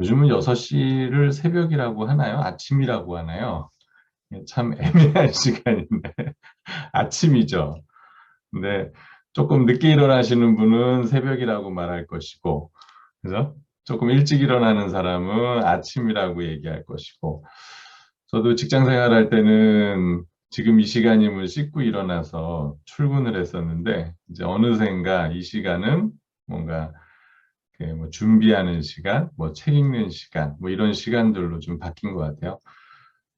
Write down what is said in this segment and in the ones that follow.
요즘은 6시를 새벽이라고 하나요? 아침이라고 하나요? 참 애매한 시간인데 아침이죠. 근데 조금 늦게 일어나시는 분은 새벽이라고 말할 것이고, 그죠? 조금 일찍 일어나는 사람은 아침이라고 얘기할 것이고, 저도 직장 생활할 때는 지금 이 시간이면 씻고 일어나서 출근을 했었는데, 이제 어느샌가 이 시간은 뭔가 뭐 준비하는 시간, 뭐 책 읽는 시간, 뭐 이런 시간들로 좀 바뀐 것 같아요.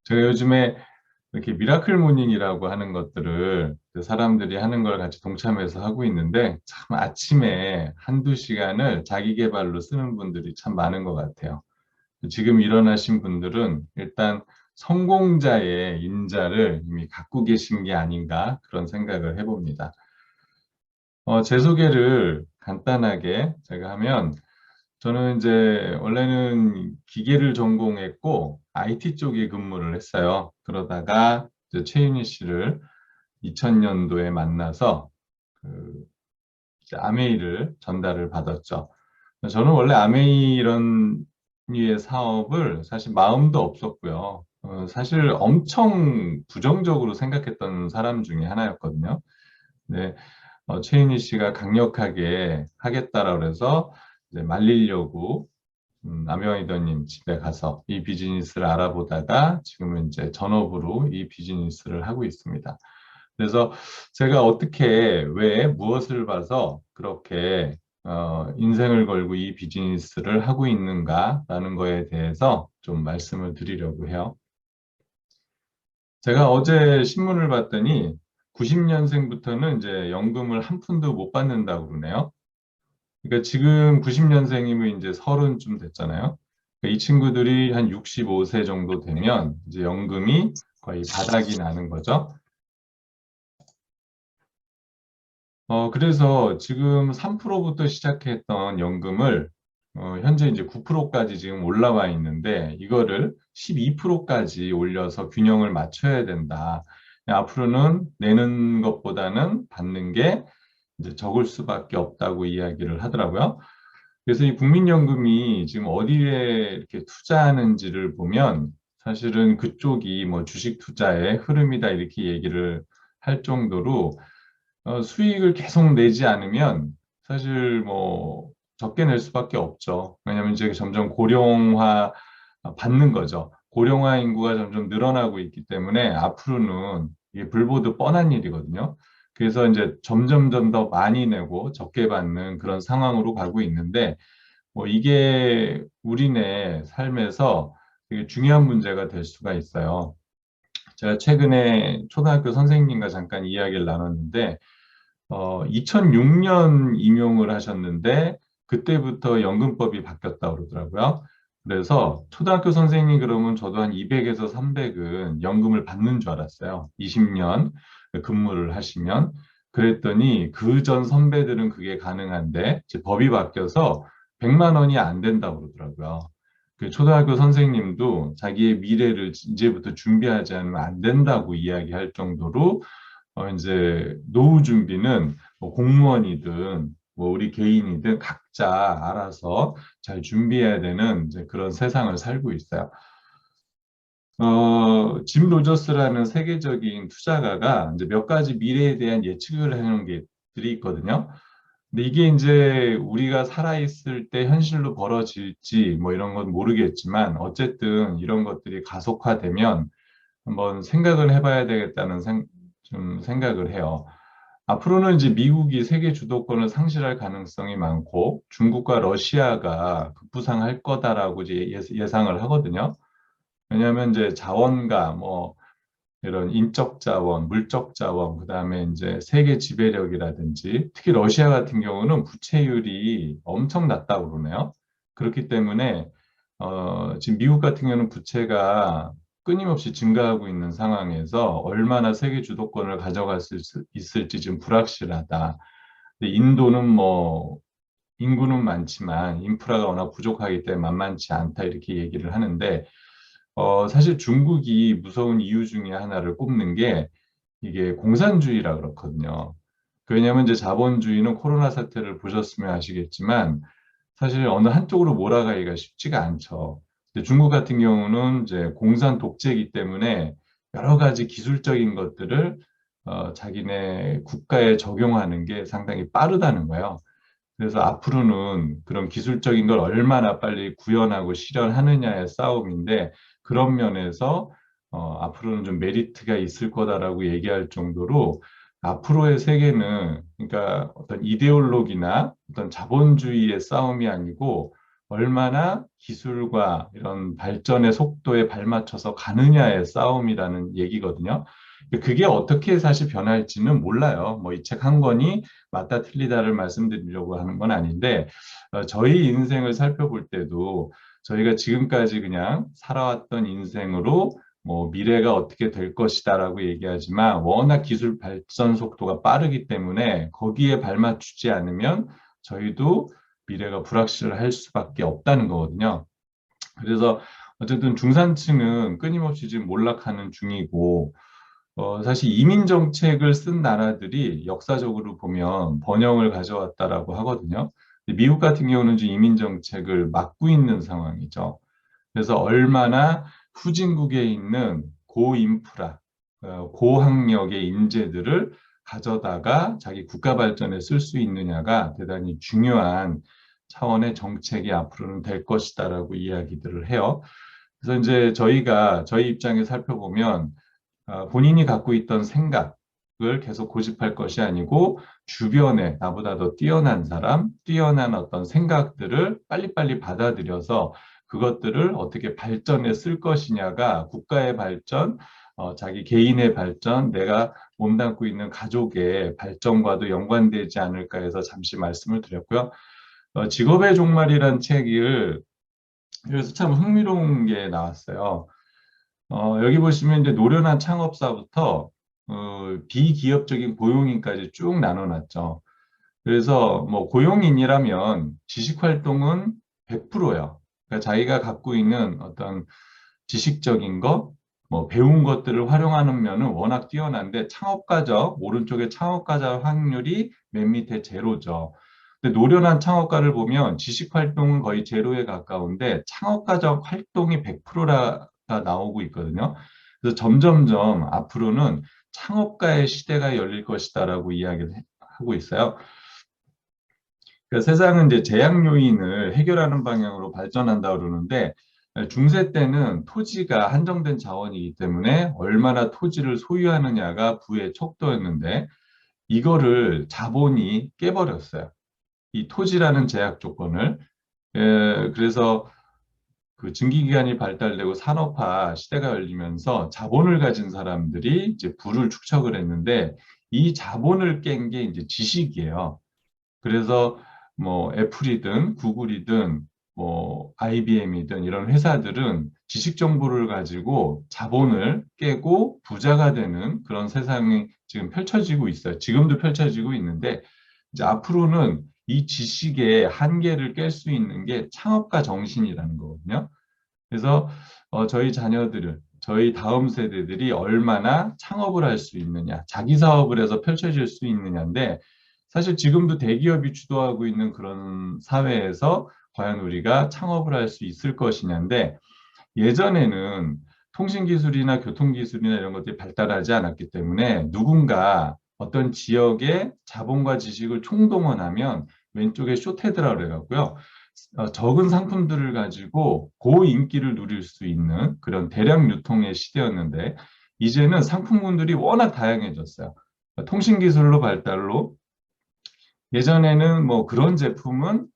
제가 요즘에 이렇게 미라클 모닝이라고 하는 것들을 사람들이 하는 걸 같이 동참해서 하고 있는데 참 아침에 한두 시간을 자기 개발로 쓰는 분들이 참 많은 것 같아요. 지금 일어나신 분들은 일단 성공자의 인자를 이미 갖고 계신 게 아닌가 그런 생각을 해봅니다. 제 소개를 간단하게 제가 하면 저는 이제 원래는 기계를 전공했고 IT 쪽에 근무를 했어요. 그러다가 이제 최윤희 씨를 2000년도에 만나서 그 이제 아메이를 전달을 받았죠. 저는 원래 아메이 이런 류의 사업을 사실 마음도 없었고요. 사실 엄청 부정적으로 생각했던 사람 중에 하나였거든요. 네, 최인희 씨가 강력하게 하겠다라 그래서 이제 말리려고 남영희더님 집에 가서 이 비즈니스를 알아보다가 지금은 이제 전업으로 이 비즈니스를 하고 있습니다. 그래서 제가 어떻게, 왜, 무엇을 봐서 그렇게 인생을 걸고 이 비즈니스를 하고 있는가라는 거에 대해서 좀 말씀을 드리려고 해요. 제가 어제 신문을 봤더니 90년생부터는 이제 연금을 한 푼도 못 받는다고 그러네요. 그러니까 지금 90년생이면 이제 30쯤 됐잖아요. 그러니까 이 친구들이 한 65세 정도 되면 이제 연금이 거의 바닥이 나는 거죠. 그래서 지금 3%부터 시작했던 연금을 현재 이제 9%까지 지금 올라와 있는데 이거를 12%까지 올려서 균형을 맞춰야 된다. 앞으로는 내는 것보다는 받는 게 이제 적을 수밖에 없다고 이야기를 하더라고요. 그래서 이 국민연금이 지금 어디에 이렇게 투자하는지를 보면 사실은 그쪽이 뭐 주식 투자의 흐름이다 이렇게 얘기를 할 정도로 수익을 계속 내지 않으면 사실 뭐 적게 낼 수밖에 없죠. 왜냐하면 이제 점점 고령화 받는 거죠. 고령화 인구가 점점 늘어나고 있기 때문에 앞으로는 이게 불보듯 뻔한 일이거든요. 그래서 이제 점점점 더 많이 내고 적게 받는 그런 상황으로 가고 있는데 뭐 이게 우리네 삶에서 되게 중요한 문제가 될 수가 있어요. 제가 최근에 초등학교 선생님과 잠깐 이야기를 나눴는데 2006년 임용을 하셨는데 그때부터 연금법이 바뀌었다고 그러더라고요. 그래서 초등학교 선생님 그러면 저도 한 200에서 300은 연금을 받는 줄 알았어요. 20년 근무를 하시면. 그랬더니 그 전 선배들은 그게 가능한데 이제 법이 바뀌어서 100만 원이 안 된다고 그러더라고요. 그 초등학교 선생님도 자기의 미래를 이제부터 준비하지 않으면 안 된다고 이야기할 정도로 이제 노후 준비는 뭐 공무원이든 뭐 우리 개인이든 각자 알아서 잘 준비해야 되는 이제 그런 세상을 살고 있어요. 짐 로저스라는 세계적인 투자가가 이제 몇 가지 미래에 대한 예측을 해놓은 게들이 있거든요. 근데 이게 이제 우리가 살아있을 때 현실로 벌어질지 뭐 이런 건 모르겠지만 어쨌든 이런 것들이 가속화되면 한번 생각을 해봐야 되겠다는 좀 생각을 해요. 앞으로는 이제 미국이 세계 주도권을 상실할 가능성이 많고 중국과 러시아가 급부상할 거다라고 이제 예상을 하거든요. 왜냐하면 이제 자원과 뭐 이런 인적 자원, 물적 자원, 그다음에 이제 세계 지배력이라든지 특히 러시아 같은 경우는 부채율이 엄청 낮다고 그러네요. 그렇기 때문에 지금 미국 같은 경우는 부채가 끊임없이 증가하고 있는 상황에서 얼마나 세계 주도권을 가져갈 수 있을지 좀 불확실하다. 근데 인도는 뭐 인구는 많지만 인프라가 워낙 부족하기 때문에 만만치 않다 이렇게 얘기를 하는데 사실 중국이 무서운 이유 중에 하나를 꼽는 게 이게 공산주의라 그렇거든요. 왜냐하면 이제 자본주의는 코로나 사태를 보셨으면 아시겠지만 사실 어느 한쪽으로 몰아가기가 쉽지가 않죠. 근데 중국 같은 경우는 이제 공산 독재이기 때문에 여러 가지 기술적인 것들을 자기네 국가에 적용하는 게 상당히 빠르다는 거예요. 그래서 앞으로는 그런 기술적인 걸 얼마나 빨리 구현하고 실현하느냐의 싸움인데, 그런 면에서 앞으로는 좀 메리트가 있을 거다라고 얘기할 정도로, 앞으로의 세계는 그러니까 어떤 이데올로기나 어떤 자본주의의 싸움이 아니고 얼마나 기술과 이런 발전의 속도에 발맞춰서 가느냐의 싸움이라는 얘기거든요. 그게 어떻게 사실 변할지는 몰라요. 뭐 이 책 한 권이 맞다 틀리다를 말씀드리려고 하는 건 아닌데, 저희 인생을 살펴볼 때도 저희가 지금까지 그냥 살아왔던 인생으로 뭐 미래가 어떻게 될 것이다라고 얘기하지만, 워낙 기술 발전 속도가 빠르기 때문에 거기에 발맞추지 않으면 저희도 미래가 불확실할 수밖에 없다는 거거든요. 그래서 어쨌든 중산층은 끊임없이 지금 몰락하는 중이고, 사실 이민 정책을 쓴 나라들이 역사적으로 보면 번영을 가져왔다라고 하거든요. 근데 미국 같은 경우는 지금 이민 정책을 막고 있는 상황이죠. 그래서 얼마나 후진국에 있는 고인프라, 고학력의 인재들을 가져다가 자기 국가 발전에 쓸 수 있느냐가 대단히 중요한 차원의 정책이 앞으로는 될 것이다라고 이야기들을 해요. 그래서 이제 저희가 저희 입장에 살펴보면, 본인이 갖고 있던 생각을 계속 고집할 것이 아니고 주변에 나보다 더 뛰어난 사람, 뛰어난 어떤 생각들을 빨리빨리 받아들여서 그것들을 어떻게 발전에 쓸 것이냐가 국가의 발전, 자기 개인의 발전, 내가 몸담고 있는 가족의 발전과도 연관되지 않을까 해서 잠시 말씀을 드렸고요. 직업의 종말이란 책을, 그래서 참 흥미로운 게 나왔어요. 여기 보시면 이제 노련한 창업사부터 비기업적인 고용인까지 쭉 나눠놨죠. 그래서 뭐 고용인이라면 지식 활동은 100%예요. 그러니까 자기가 갖고 있는 어떤 지식적인 것, 뭐 배운 것들을 활용하는 면은 워낙 뛰어난데, 창업가적, 오른쪽에 창업가적 확률이 맨 밑에 제로죠. 근데 노련한 창업가를 보면 지식 활동은 거의 제로에 가까운데 창업가적 활동이 100%가 나오고 있거든요. 그래서 점점점 앞으로는 창업가의 시대가 열릴 것이다라고 이야기를 하고 있어요. 그러니까 세상은 이제 제약 요인을 해결하는 방향으로 발전한다 그러는데, 중세 때는 토지가 한정된 자원이기 때문에 얼마나 토지를 소유하느냐가 부의 척도였는데, 이거를 자본이 깨버렸어요. 이 토지라는 제약 조건을. 그래서 그 증기기관이 발달되고 산업화 시대가 열리면서 자본을 가진 사람들이 이제 부를 축적을 했는데, 이 자본을 깬 게 이제 지식이에요. 그래서 뭐 애플이든 구글이든 뭐 IBM이든 이런 회사들은 지식 정보를 가지고 자본을 깨고 부자가 되는 그런 세상이 지금 펼쳐지고 있어요. 지금도 펼쳐지고 있는데, 이제 앞으로는 이 지식의 한계를 깰 수 있는 게 창업가 정신이라는 거거든요. 그래서 저희 자녀들을, 저희 다음 세대들이 얼마나 창업을 할 수 있느냐, 자기 사업을 해서 펼쳐질 수 있느냐인데, 사실 지금도 대기업이 주도하고 있는 그런 사회에서 과연 우리가 창업을 할 수 있을 것이냐인데, 예전에는 통신기술이나 교통기술이나 이런 것들이 발달하지 않았기 때문에 누군가 어떤 지역의 자본과 지식을 총동원하면 왼쪽에 쇼테드라고 그래갖고요. 적은 상품들을 가지고 고인기를 누릴 수 있는 그런 대량 유통의 시대였는데, 이제는 상품군들이 워낙 다양해졌어요. 통신기술로 발달로, 예전에는 뭐 그런 제품은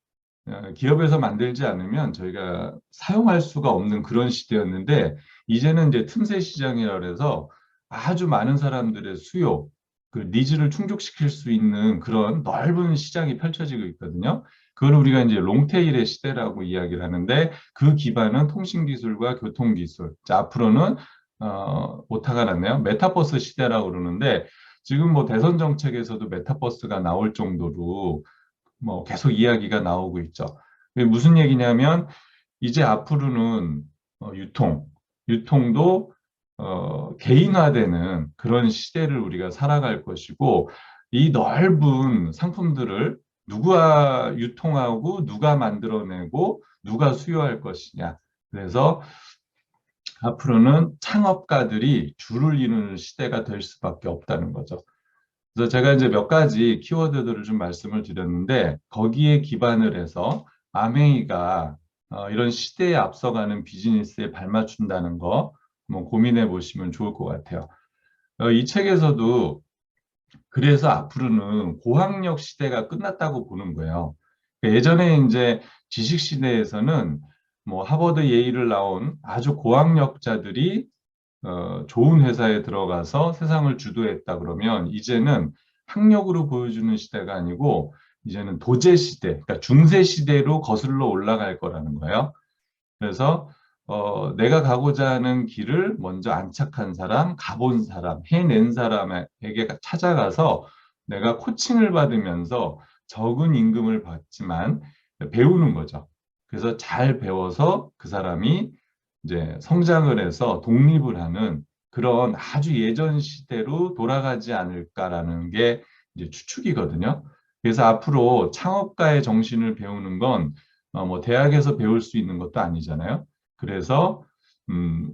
기업에서 만들지 않으면 저희가 사용할 수가 없는 그런 시대였는데, 이제는 이제 틈새 시장이라 그래서 아주 많은 사람들의 수요, 그 니즈를 충족시킬 수 있는 그런 넓은 시장이 펼쳐지고 있거든요. 그걸 우리가 이제 롱테일의 시대라고 이야기를 하는데, 그 기반은 통신기술과 교통기술. 자, 앞으로는 오타가 났네요. 메타버스 시대라고 그러는데, 지금 뭐 대선 정책에서도 메타버스가 나올 정도로 뭐 계속 이야기가 나오고 있죠. 무슨 얘기냐면, 이제 앞으로는 유통도 개인화되는 그런 시대를 우리가 살아갈 것이고, 이 넓은 상품들을 누가 유통하고 누가 만들어내고 누가 수요할 것이냐. 그래서 앞으로는 창업가들이 줄을 이루는 시대가 될 수밖에 없다는 거죠. 그래서 제가 이제 몇 가지 키워드들을 좀 말씀을 드렸는데 거기에 기반을 해서 아메이가 이런 시대에 앞서가는 비즈니스에 발맞춘다는 거 한번 고민해 보시면 좋을 것 같아요. 이 책에서도 그래서 앞으로는 고학력 시대가 끝났다고 보는 거예요. 그러니까 예전에 이제 지식 시대에서는 뭐 하버드 예일을 나온 아주 고학력자들이 좋은 회사에 들어가서 세상을 주도했다 그러면 이제는 학력으로 보여주는 시대가 아니고 이제는 도제 시대, 그러니까 중세 시대로 거슬러 올라갈 거라는 거예요. 그래서 내가 가고자 하는 길을 먼저 안착한 사람, 가본 사람, 해낸 사람에게 찾아가서 내가 코칭을 받으면서 적은 임금을 받지만 배우는 거죠. 그래서 잘 배워서 그 사람이 이제 성장을 해서 독립을 하는 그런 아주 예전 시대로 돌아가지 않을까라는 게 이제 추측이거든요. 그래서 앞으로 창업가의 정신을 배우는 건 뭐 대학에서 배울 수 있는 것도 아니잖아요. 그래서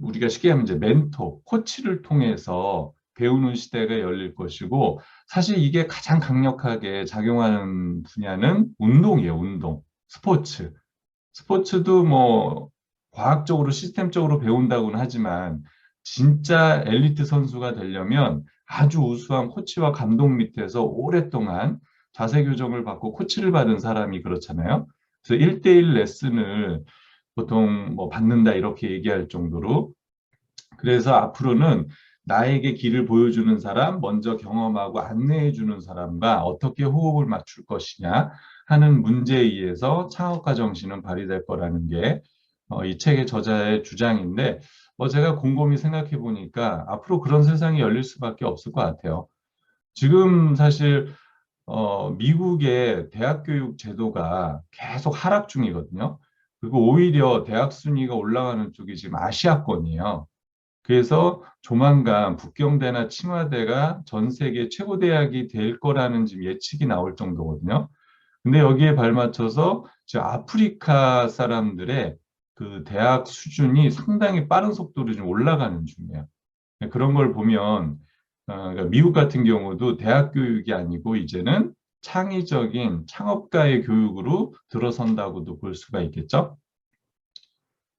우리가 쉽게 하면 이제 멘토, 코치를 통해서 배우는 시대가 열릴 것이고 사실 이게 가장 강력하게 작용하는 분야는 운동이에요, 운동. 스포츠. 스포츠도 뭐 과학적으로 시스템적으로 배운다고는 하지만 진짜 엘리트 선수가 되려면 아주 우수한 코치와 감독 밑에서 오랫동안 자세 교정을 받고 코치를 받은 사람이 그렇잖아요. 그래서 1대1 레슨을 보통 뭐 받는다 이렇게 얘기할 정도로 그래서 앞으로는 나에게 길을 보여주는 사람, 먼저 경험하고 안내해 주는 사람과 어떻게 호흡을 맞출 것이냐 하는 문제에 의해서 창업가 정신은 발휘될 거라는 게 이 책의 저자의 주장인데 제가 곰곰이 생각해 보니까 앞으로 그런 세상이 열릴 수밖에 없을 것 같아요. 지금 사실 미국의 대학 교육 제도가 계속 하락 중이거든요. 그리고 오히려 대학 순위가 올라가는 쪽이 지금 아시아권이에요. 그래서 조만간 북경대나清華대가 전 세계 최고 대학이 될 거라는 지금 예측이 나올 정도거든요. 근데 여기에 발맞춰서 지금 아프리카 사람들의 그 대학 수준이 상당히 빠른 속도로 좀 올라가는 중이에요. 그런 걸 보면 그러니까 미국 같은 경우도 대학 교육이 아니고 이제는 창의적인 창업가의 교육으로 들어선다고도 볼 수가 있겠죠.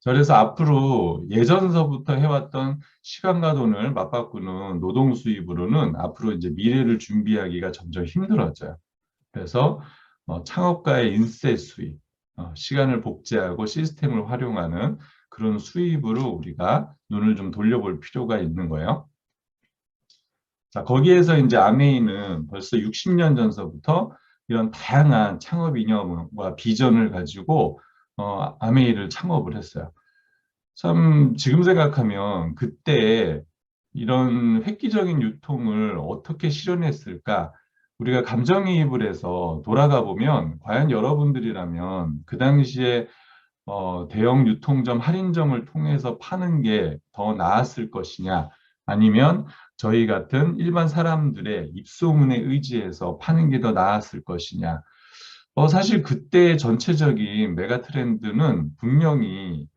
그래서 앞으로 예전서부터 해왔던 시간과 돈을 맞바꾸는 노동 수입으로는 앞으로 이제 미래를 준비하기가 점점 힘들어져요. 그래서 창업가의 인세 수입, 시간을 복제하고 시스템을 활용하는 그런 수입으로 우리가 눈을 좀 돌려볼 필요가 있는 거예요. 자, 거기에서 이제 아메이는 벌써 60년 전서부터 이런 다양한 창업 이념과 비전을 가지고 아메이를 창업을 했어요. 참 지금 생각하면 그때 이런 획기적인 유통을 어떻게 실현했을까? 우리가 감정이입을 해서 돌아가 보면 과연 여러분들이라면 그 당시에 대형 유통점 할인점을 통해서 파는 게 더 나았을 것이냐 아니면 저희 같은 일반 사람들의 입소문에 의지해서 파는 게 더 나았을 것이냐 사실 그때 전체적인 메가 트렌드는 분명히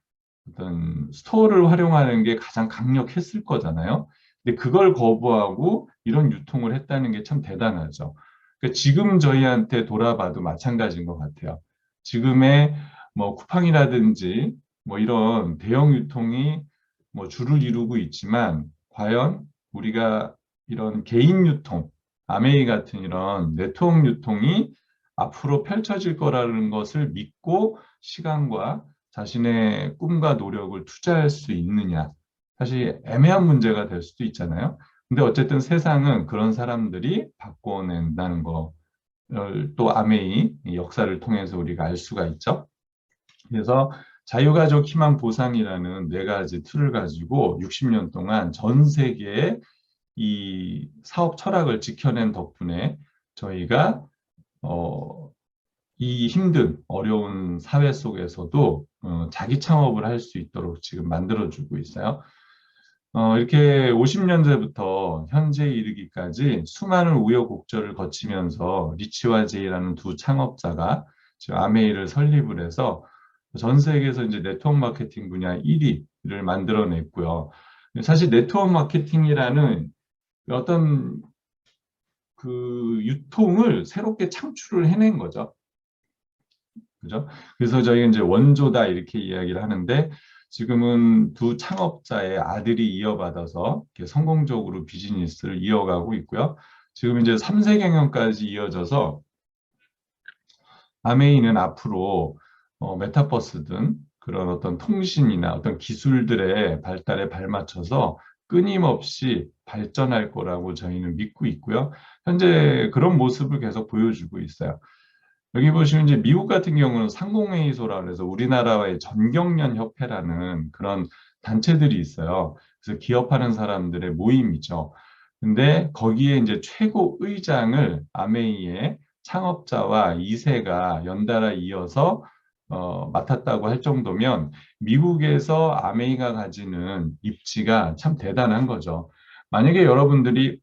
어떤 스토어를 활용하는 게 가장 강력했을 거잖아요. 근데 그걸 거부하고 이런 유통을 했다는 게 참 대단하죠. 그러니까 지금 저희한테 돌아봐도 마찬가지인 것 같아요. 지금의 뭐 쿠팡이라든지 뭐 이런 대형 유통이 뭐 주를 이루고 있지만 과연 우리가 이런 개인 유통, 아메이 같은 이런 네트워크 유통이 앞으로 펼쳐질 거라는 것을 믿고 시간과 자신의 꿈과 노력을 투자할 수 있느냐. 사실 애매한 문제가 될 수도 있잖아요. 근데 어쨌든 세상은 그런 사람들이 바꿔낸다는 거를 또 아메이 역사를 통해서 우리가 알 수가 있죠. 그래서 자유가족 희망 보상이라는 네 가지 틀을 가지고 60년 동안 전 세계의 이 사업 철학을 지켜낸 덕분에 저희가 이 힘든 어려운 사회 속에서도 자기 창업을 할 수 있도록 지금 만들어주고 있어요. 이렇게 50년대부터 현재에 이르기까지 수많은 우여곡절을 거치면서 리치와 제이라는 두 창업자가 지금 아메이를 설립을 해서 전 세계에서 이제 네트워크 마케팅 분야 1위를 만들어냈고요. 사실 네트워크 마케팅이라는 어떤 그 유통을 새롭게 창출을 해낸 거죠. 그죠? 그래서 저희가 이제 원조다 이렇게 이야기를 하는데 지금은 두 창업자의 아들이 이어받아서 이렇게 성공적으로 비즈니스를 이어가고 있고요. 지금 이제 3세 경영까지 이어져서 아메이는 앞으로 메타버스 등 그런 어떤 통신이나 어떤 기술들의 발달에 발맞춰서 끊임없이 발전할 거라고 저희는 믿고 있고요. 현재 그런 모습을 계속 보여주고 있어요. 여기 보시면 이제 미국 같은 경우는 상공회의소라 그래서 우리나라의 전경련 협회라는 그런 단체들이 있어요. 그래서 기업하는 사람들의 모임이죠. 근데 거기에 이제 최고 의장을 아메이의 창업자와 2세가 연달아 이어서 맡았다고 할 정도면 미국에서 아메이가 가지는 입지가 참 대단한 거죠. 만약에 여러분들이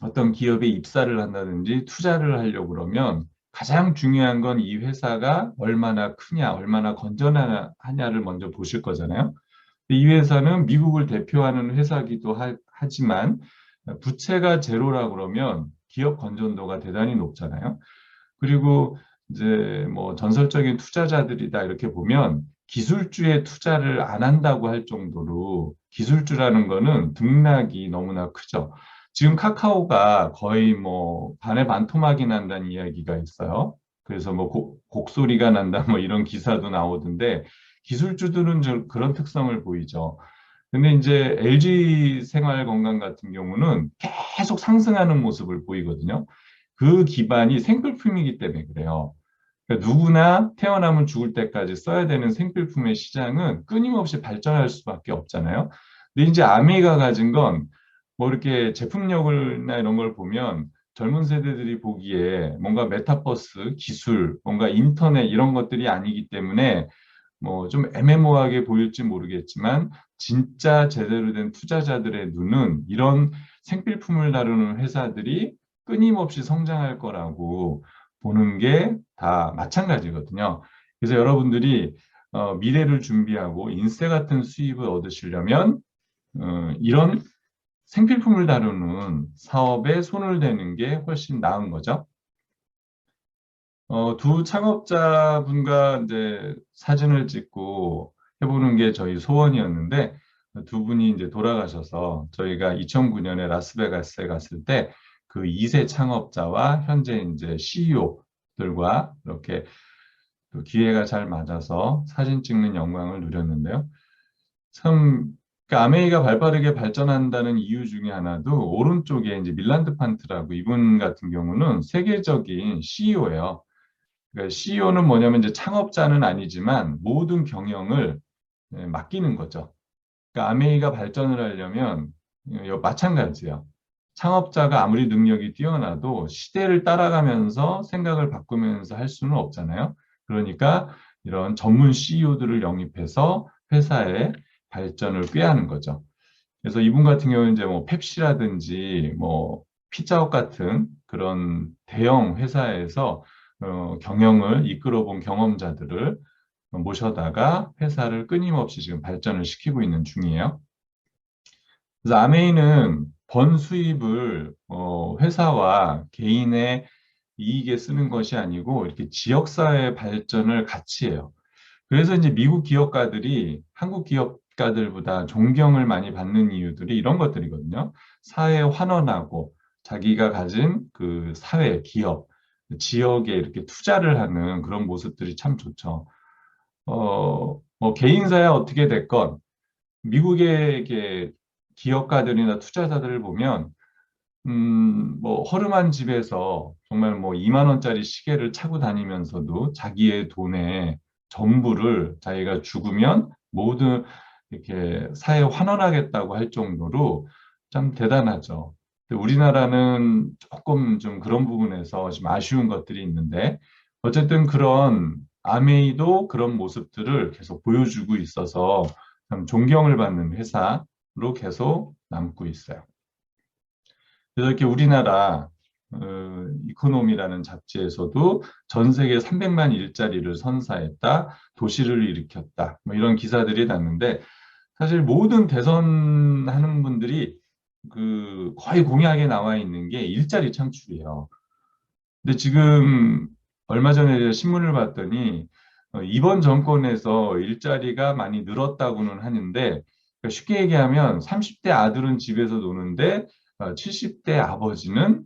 어떤 기업에 입사를 한다든지 투자를 하려고 그러면 가장 중요한 건 이 회사가 얼마나 크냐, 얼마나 건전하냐를 먼저 보실 거잖아요. 이 회사는 미국을 대표하는 회사기도 하지만 부채가 제로라 그러면 기업 건전도가 대단히 높잖아요. 그리고 이제 뭐 전설적인 투자자들이다 이렇게 보면 기술주에 투자를 안 한다고 할 정도로 기술주라는 거는 등락이 너무나 크죠. 지금 카카오가 거의 뭐 반의 반토막이 난다는 이야기가 있어요. 그래서 뭐 곡소리가 난다 뭐 이런 기사도 나오던데 기술주들은 좀 그런 특성을 보이죠. 근데 이제 LG 생활건강 같은 경우는 계속 상승하는 모습을 보이거든요. 그 기반이 생필품이기 때문에 그래요. 그러니까 누구나 태어나면 죽을 때까지 써야 되는 생필품의 시장은 끊임없이 발전할 수밖에 없잖아요. 근데 이제 아메이가 가진 건 뭐 이렇게 제품력이나 이런 걸 보면 젊은 세대들이 보기에 뭔가 메타버스 기술, 뭔가 인터넷 이런 것들이 아니기 때문에 뭐 좀 애매모호하게 보일지 모르겠지만 진짜 제대로 된 투자자들의 눈은 이런 생필품을 다루는 회사들이 끊임없이 성장할 거라고 보는 게 다 마찬가지거든요. 그래서 여러분들이 미래를 준비하고 인세 같은 수입을 얻으시려면 이런 생필품을 다루는 사업에 손을 대는 게 훨씬 나은 거죠. 두 창업자분과 이제 사진을 찍고 해보는 게 저희 소원이었는데 두 분이 이제 돌아가셔서 저희가 2009년에 라스베가스에 갔을 때 그 2세 창업자와 현재 이제 CEO들과 이렇게 또 기회가 잘 맞아서 사진 찍는 영광을 누렸는데요. 참, 그 아메이가 발빠르게 발전한다는 이유 중에 하나도 오른쪽에 이제 밀란드 판트라고 이분 같은 경우는 세계적인 CEO예요. 그러니까 CEO는 뭐냐면 이제 창업자는 아니지만 모든 경영을 맡기는 거죠. 그러니까 아메이가 발전을 하려면 마찬가지예요. 창업자가 아무리 능력이 뛰어나도 시대를 따라가면서 생각을 바꾸면서 할 수는 없잖아요. 그러니까 이런 전문 CEO들을 영입해서 회사의 발전을 꾀하는 거죠. 그래서 이분 같은 경우는 이제 뭐 펩시라든지 뭐 피자헛 같은 그런 대형 회사에서 경영을 이끌어 본 경험자들을 모셔다가 회사를 끊임없이 지금 발전을 시키고 있는 중이에요. 그래서 아메이는 번 수입을 회사와 개인의 이익에 쓰는 것이 아니고 이렇게 지역사회 발전을 같이 해요. 그래서 이제 미국 기업가들이 한국 기업가들보다 존경을 많이 받는 이유들이 이런 것들이거든요. 사회에 환원하고 자기가 가진 그 사회, 기업, 지역에 이렇게 투자를 하는 그런 모습들이 참 좋죠. 뭐 개인사야 어떻게 됐건 미국의 이게 기업가들이나 투자자들을 보면 뭐 허름한 집에서 정말 뭐 2만 원짜리 시계를 차고 다니면서도 자기의 돈의 전부를 자기가 죽으면 모두 이렇게 사회에 환원하겠다고 할 정도로 참 대단하죠. 근데 우리나라는 조금 좀 그런 부분에서 좀 아쉬운 것들이 있는데 어쨌든 그런 아메이도 그런 모습들을 계속 보여주고 있어서 참 존경을 받는 회사 계속 남고 있어요. 그래서 이렇게 우리나라 이코노미라는 잡지에서도 전 세계 300만 일자리를 선사했다, 도시를 일으켰다, 뭐 이런 기사들이 났는데 사실 모든 대선하는 분들이 거의 공약에 나와 있는 게 일자리 창출이에요. 근데 지금 얼마 전에 신문을 봤더니 이번 정권에서 일자리가 많이 늘었다고는 하는데 그러니까 쉽게 얘기하면 30대 아들은 집에서 노는데 70대 아버지는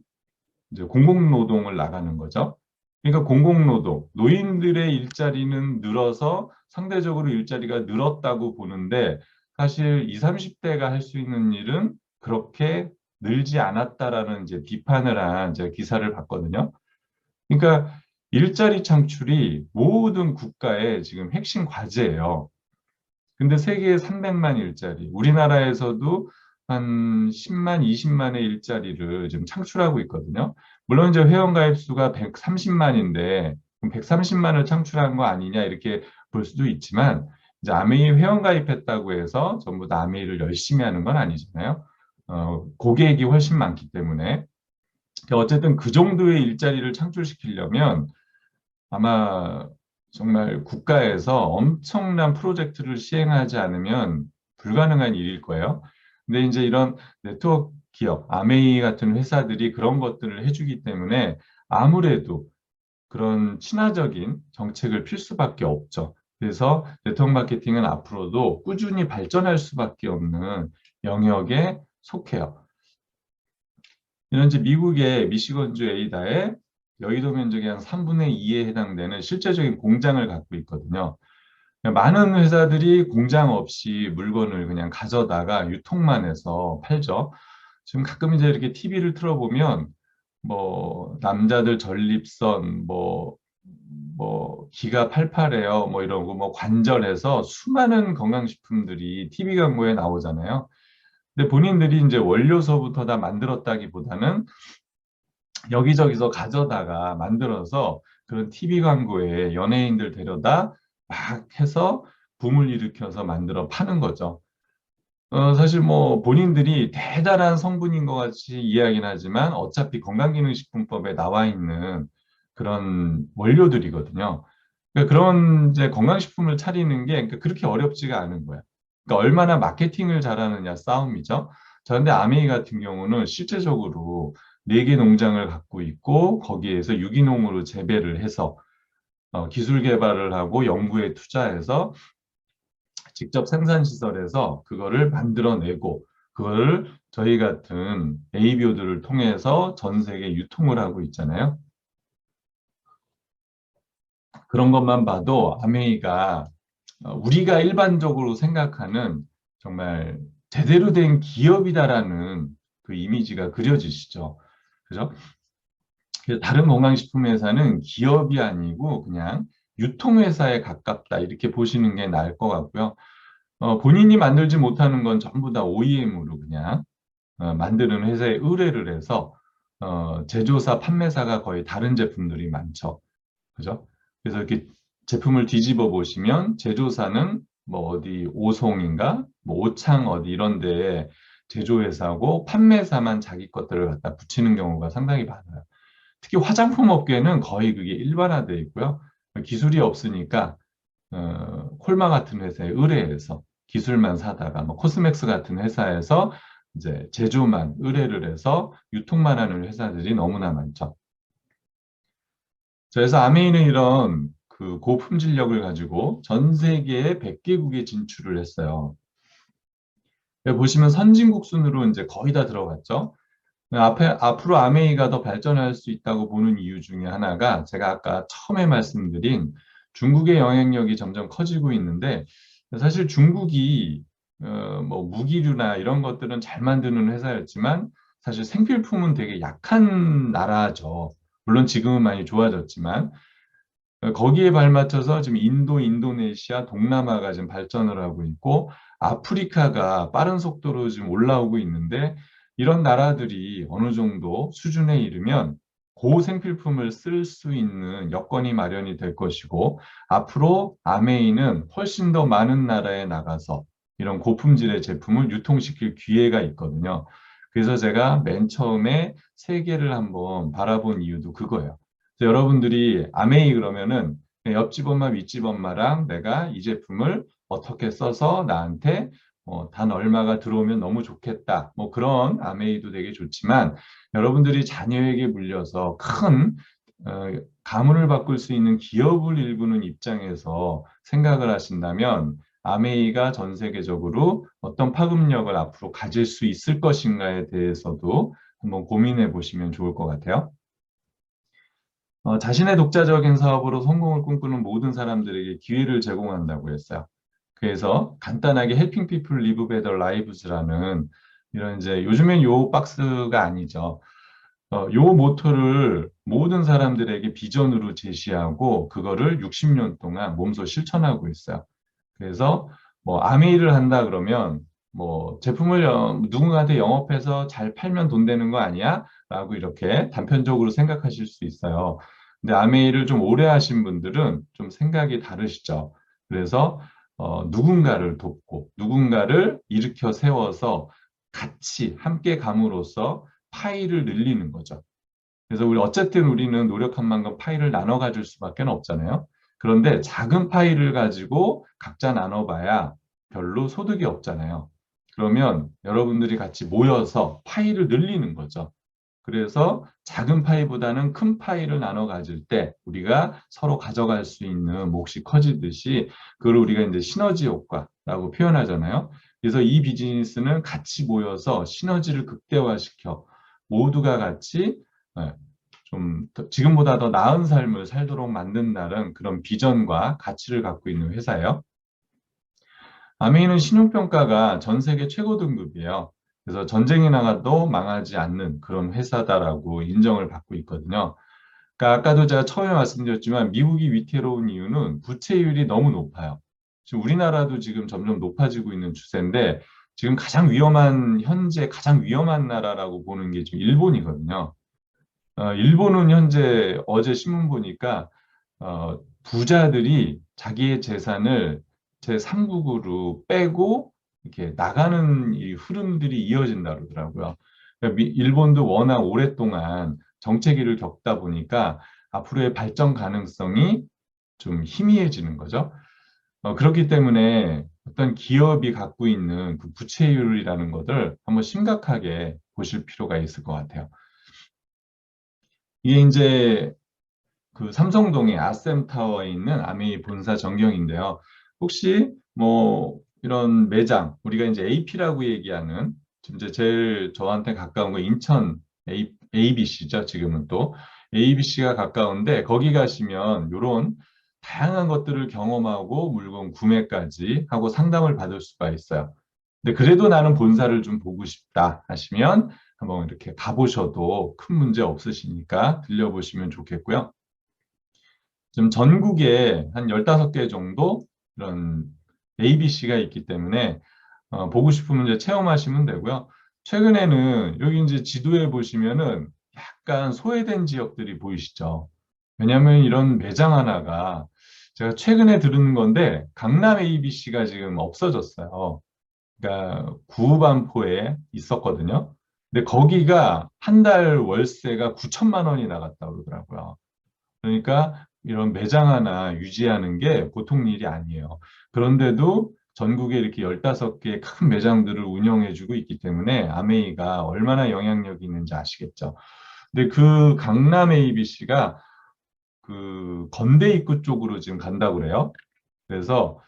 이제 공공노동을 나가는 거죠. 그러니까 공공노동, 노인들의 일자리는 늘어서 상대적으로 일자리가 늘었다고 보는데 사실 20, 30대가 할 수 있는 일은 그렇게 늘지 않았다라는 이제 비판을 한 제가 기사를 봤거든요. 그러니까 일자리 창출이 모든 국가의 지금 핵심 과제예요. 근데 세계에 300만 일자리, 우리나라에서도 한 10만, 20만의 일자리를 지금 창출하고 있거든요. 물론 이제 회원가입 수가 130만인데 130만을 창출한 거 아니냐 이렇게 볼 수도 있지만 이제 아메이 회원가입했다고 해서 전부 다 아메이를 열심히 하는 건 아니잖아요. 고객이 훨씬 많기 때문에. 어쨌든 그 정도의 일자리를 창출시키려면 아마 정말 국가에서 엄청난 프로젝트를 시행하지 않으면 불가능한 일일 거예요. 근데 이제 이런 네트워크 기업, 아메이 같은 회사들이 그런 것들을 해주기 때문에 아무래도 그런 친화적인 정책을 필 수밖에 없죠. 그래서 네트워크 마케팅은 앞으로도 꾸준히 발전할 수밖에 없는 영역에 속해요. 이런 이제 미국의 미시건주 에이다에 여의도 면적의 한 3분의 2에 해당되는 실제적인 공장을 갖고 있거든요. 많은 회사들이 공장 없이 물건을 그냥 가져다가 유통만 해서 팔죠. 지금 가끔 이제 이렇게 TV를 틀어보면 뭐 남자들 전립선 뭐 기가 팔팔해요 뭐 이런 거 뭐 관절해서 수많은 건강식품들이 TV 광고에 나오잖아요. 근데 본인들이 이제 원료서부터 다 만들었다기보다는 여기저기서 가져다가 만들어서 그런 TV 광고에 연예인들 데려다 막 해서 붐을 일으켜서 만들어 파는 거죠. 사실 뭐 본인들이 대단한 성분인 것 같이 이야기는 하지만 어차피 건강기능식품법에 나와 있는 그런 원료들이거든요. 그러니까 그런 이제 건강식품을 차리는 게 그러니까 그렇게 어렵지가 않은 거야. 그러니까 얼마나 마케팅을 잘하느냐 싸움이죠. 자, 근데 아메이 같은 경우는 실제적으로 4개 농장을 갖고 있고 거기에서 유기농으로 재배를 해서 기술 개발을 하고 연구에 투자해서 직접 생산시설에서 그거를 만들어내고 그거를 저희 같은 ABO들을 통해서 전 세계 유통을 하고 있잖아요. 그런 것만 봐도 아메이가 우리가 일반적으로 생각하는 정말 제대로 된 기업이다라는 그 이미지가 그려지시죠. 그죠? 그래서 다른 건강식품 회사는 기업이 아니고 그냥 유통회사에 가깝다 이렇게 보시는 게 나을 것 같고요. 본인이 만들지 못하는 건 전부 다 OEM으로 그냥 만드는 회사에 의뢰를 해서 제조사, 판매사가 거의 다른 제품들이 많죠. 그죠? 그래서 이렇게 제품을 뒤집어 보시면 제조사는 뭐 어디 오송인가, 뭐 오창 어디 이런 데에 제조회사고 판매사만 자기 것들을 갖다 붙이는 경우가 상당히 많아요. 특히 화장품 업계는 거의 그게 일반화되어 있고요. 기술이 없으니까 콜마 같은 회사에 의뢰해서 기술만 사다가 뭐 코스맥스 같은 회사에서 이제 제조만 의뢰를 해서 유통만 하는 회사들이 너무나 많죠. 그래서 아메이는 이런 그 고품질력을 가지고 전 세계의 100개국에 진출을 했어요. 여기 보시면 선진국 순으로 이제 거의 다 들어갔죠. 앞으로 아메이가 더 발전할 수 있다고 보는 이유 중에 하나가 제가 아까 처음에 말씀드린 중국의 영향력이 점점 커지고 있는데 사실 중국이 뭐 무기류나 이런 것들은 잘 만드는 회사였지만 사실 생필품은 되게 약한 나라죠. 물론 지금은 많이 좋아졌지만 거기에 발맞춰서 지금 인도, 인도네시아, 동남아가 지금 발전을 하고 있고 아프리카가 빠른 속도로 지금 올라오고 있는데 이런 나라들이 어느 정도 수준에 이르면 고생필품을 쓸 수 있는 여건이 마련이 될 것이고 앞으로 아메이는 훨씬 더 많은 나라에 나가서 이런 고품질의 제품을 유통시킬 기회가 있거든요. 그래서 제가 맨 처음에 세계를 한번 바라본 이유도 그거예요. 여러분들이 아메이 그러면은 옆집 엄마, 윗집 엄마랑 내가 이 제품을 어떻게 써서 나한테 단 얼마가 들어오면 너무 좋겠다. 뭐 그런 아메이도 되게 좋지만 여러분들이 자녀에게 물려서 큰 가문을 바꿀 수 있는 기업을 일구는 입장에서 생각을 하신다면 아메이가 전 세계적으로 어떤 파급력을 앞으로 가질 수 있을 것인가에 대해서도 한번 고민해 보시면 좋을 것 같아요. 자신의 독자적인 사업으로 성공을 꿈꾸는 모든 사람들에게 기회를 제공한다고 했어요. 그래서 간단하게 Helping People Live Better Lives라는 이런 이제 요즘엔 요 박스가 아니죠. 요 모토를 모든 사람들에게 비전으로 제시하고 그거를 60년 동안 몸소 실천하고 있어요. 그래서 뭐 아메이를 한다 그러면 뭐 제품을 누군가한테 영업해서 잘 팔면 돈 되는 거 아니야? 라고 이렇게 단편적으로 생각하실 수 있어요. 근데 아메이를 좀 오래 하신 분들은 좀 생각이 다르시죠. 그래서 누군가를 돕고 누군가를 일으켜 세워서 같이 함께 감으로써 파이를 늘리는 거죠. 그래서 어쨌든 우리는 노력한 만큼 파이를 나눠 가질 수밖에 없잖아요. 그런데 작은 파이를 가지고 각자 나눠봐야 별로 소득이 없잖아요. 그러면 여러분들이 같이 모여서 파이를 늘리는 거죠. 그래서 작은 파이보다는 큰 파이를 나눠 가질 때 우리가 서로 가져갈 수 있는 몫이 커지듯이 그걸 우리가 이제 시너지 효과라고 표현하잖아요. 그래서 이 비즈니스는 같이 모여서 시너지를 극대화시켜 모두가 같이 예, 좀 지금보다 더 나은 삶을 살도록 만든다는 그런 비전과 가치를 갖고 있는 회사예요. 아메이는 신용평가가 전 세계 최고 등급이에요. 그래서 전쟁이 나가도 망하지 않는 그런 회사다라고 인정을 받고 있거든요. 그러니까 아까도 제가 처음에 말씀드렸지만 미국이 위태로운 이유는 부채율이 너무 높아요. 지금 우리나라도 지금 점점 높아지고 있는 추세인데 지금 현재 가장 위험한 나라라고 보는 게 지금 일본이거든요. 일본은 현재 어제 신문 보니까 부자들이 자기의 재산을 제3국으로 빼고 이렇게 나가는 이 흐름들이 이어진다 그러더라고요. 그러니까 일본도 워낙 오랫동안 정체기를 겪다 보니까 앞으로의 발전 가능성이 좀 희미해지는 거죠. 그렇기 때문에 어떤 기업이 갖고 있는 그 부채율이라는 것을 한번 심각하게 보실 필요가 있을 것 같아요. 이게 이제 그 삼성동의 아셈타워에 있는 아메이 본사 전경인데요. 혹시 뭐 이런 매장, 우리가 이제 AP라고 얘기하는 지금 이제 제일 저한테 가까운 거 인천 ABC죠. 지금은 또 ABC가 가까운데 거기 가시면 이런 다양한 것들을 경험하고 물건 구매까지 하고 상담을 받을 수가 있어요. 근데 그래도 나는 본사를 좀 보고 싶다 하시면 한번 이렇게 가보셔도 큰 문제 없으시니까 들려보시면 좋겠고요. 지금 전국에 한 15개 정도 이런 ABC가 있기 때문에 보고 싶으면 이제 체험하시면 되고요. 최근에는 여기 이제 지도에 보시면은 약간 소외된 지역들이 보이시죠? 왜냐하면 이런 매장 하나가 제가 최근에 들은 건데 강남 ABC가 지금 없어졌어요. 그러니까 구반포에 있었거든요. 근데 거기가 한 달 월세가 9천만 원이 나갔다고 그러더라고요. 그러니까 이런 매장 하나 유지하는 게 보통 일이 아니에요. 그런데도 전국에 이렇게 15개의 큰 매장들을 운영해주고 있기 때문에 아메이가 얼마나 영향력이 있는지 아시겠죠. 근데 그 강남 ABC가 그 건대 입구 쪽으로 지금 간다고 그래요. 그래서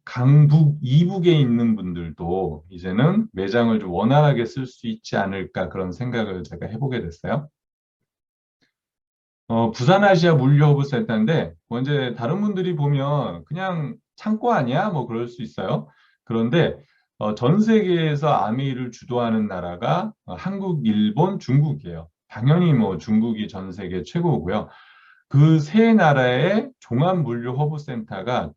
강북 이북에 있는 분들도 이제는 매장을 좀 원활하게 쓸 수 있지 않을까 그런 생각을 제가 해보게 됐어요. 부산아시아 물류허브센터인데, 뭐 이제 다른 분들이 보면 그냥 창고 아니야? 뭐 그럴 수 있어요. 그런데 전 세계에서 아메이를 주도하는 나라가 한국, 일본, 중국이에요. 당연히 뭐 중국이 전 세계 최고고요. 그 세 나라의 종합물류허브센터가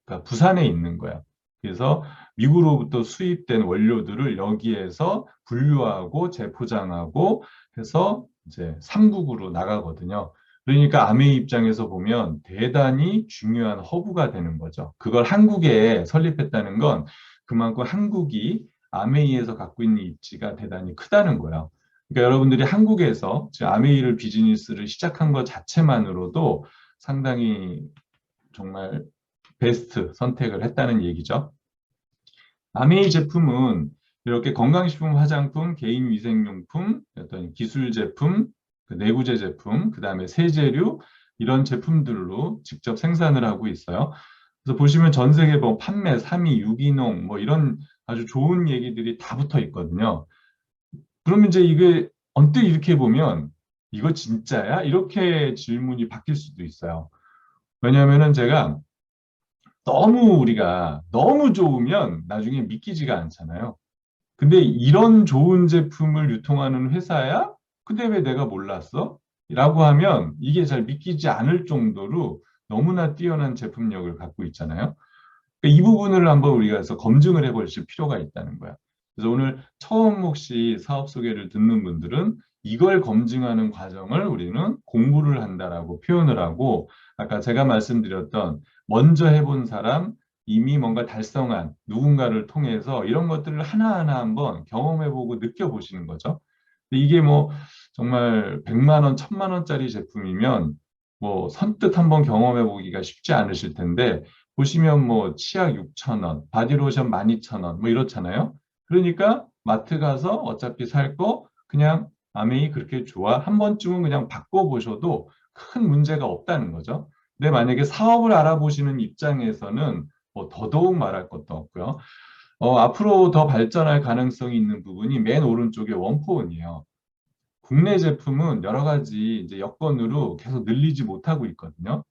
그러니까 부산에 있는 거야. 그래서 미국으로부터 수입된 원료들을 여기에서 분류하고 재포장하고 해서 이제 삼국으로 나가거든요. 그러니까 아메이 입장에서 보면 대단히 중요한 허브가 되는 거죠. 그걸 한국에 설립했다는 건 그만큼 한국이 아메이에서 갖고 있는 입지가 대단히 크다는 거예요. 그러니까 여러분들이 한국에서 지금 아메이를 비즈니스를 시작한 것 자체만으로도 상당히 정말 베스트 선택을 했다는 얘기죠. 아메이 제품은 이렇게 건강식품, 화장품, 개인위생용품, 어떤 기술 제품, 내구재 제품, 그 다음에 세제류 이런 제품들로 직접 생산을 하고 있어요. 그래서 보시면 전 세계 뭐 판매, 3위, 유기농 뭐 이런 아주 좋은 얘기들이 다 붙어 있거든요. 그러면 이제 이게 언뜻 이렇게 보면 이거 진짜야? 이렇게 질문이 바뀔 수도 있어요. 왜냐하면은 제가 너무 우리가 너무 좋으면 나중에 믿기지가 않잖아요. 근데 이런 좋은 제품을 유통하는 회사야? 근데 왜 내가 몰랐어? 라고 하면 이게 잘 믿기지 않을 정도로 너무나 뛰어난 제품력을 갖고 있잖아요. 그러니까 이 부분을 한번 우리가 해서 검증을 해볼 필요가 있다는 거야. 그래서 오늘 처음 혹시 사업 소개를 듣는 분들은 이걸 검증하는 과정을 우리는 공부를 한다라고 표현을 하고 아까 제가 말씀드렸던 먼저 해본 사람, 이미 뭔가 달성한 누군가를 통해서 이런 것들을 하나하나 한번 경험해보고 느껴보시는 거죠. 근데 이게 뭐 정말 100만 원, 1000만 원짜리 제품이면 뭐 선뜻 한번 경험해보기가 쉽지 않으실 텐데 보시면 뭐 치약 6,000원, 바디로션 12,000원 뭐 이렇잖아요. 그러니까 마트 가서 어차피 살 거 그냥 아메이 그렇게 좋아 한 번쯤은 그냥 바꿔보셔도 큰 문제가 없다는 거죠. 근데 만약에 사업을 알아보시는 입장에서는 뭐 더더욱 말할 것도 없고요. 앞으로 더 발전할 가능성이 있는 부분이 맨 오른쪽에 원포원이에요. 국내 제품은 여러 가지 이제 여건으로 계속 늘리지 못하고 있거든요.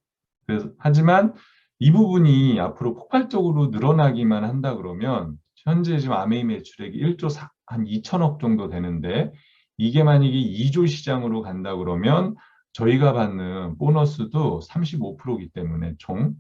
그래서 하지만 이 부분이 앞으로 폭발적으로 늘어나기만 한다 그러면 현재 지금 아메이 매출액이 1조 한 2천억 정도 되는데 이게 만약에 2조 시장으로 간다 그러면 저희가 받는 보너스도 35%이기 때문에 총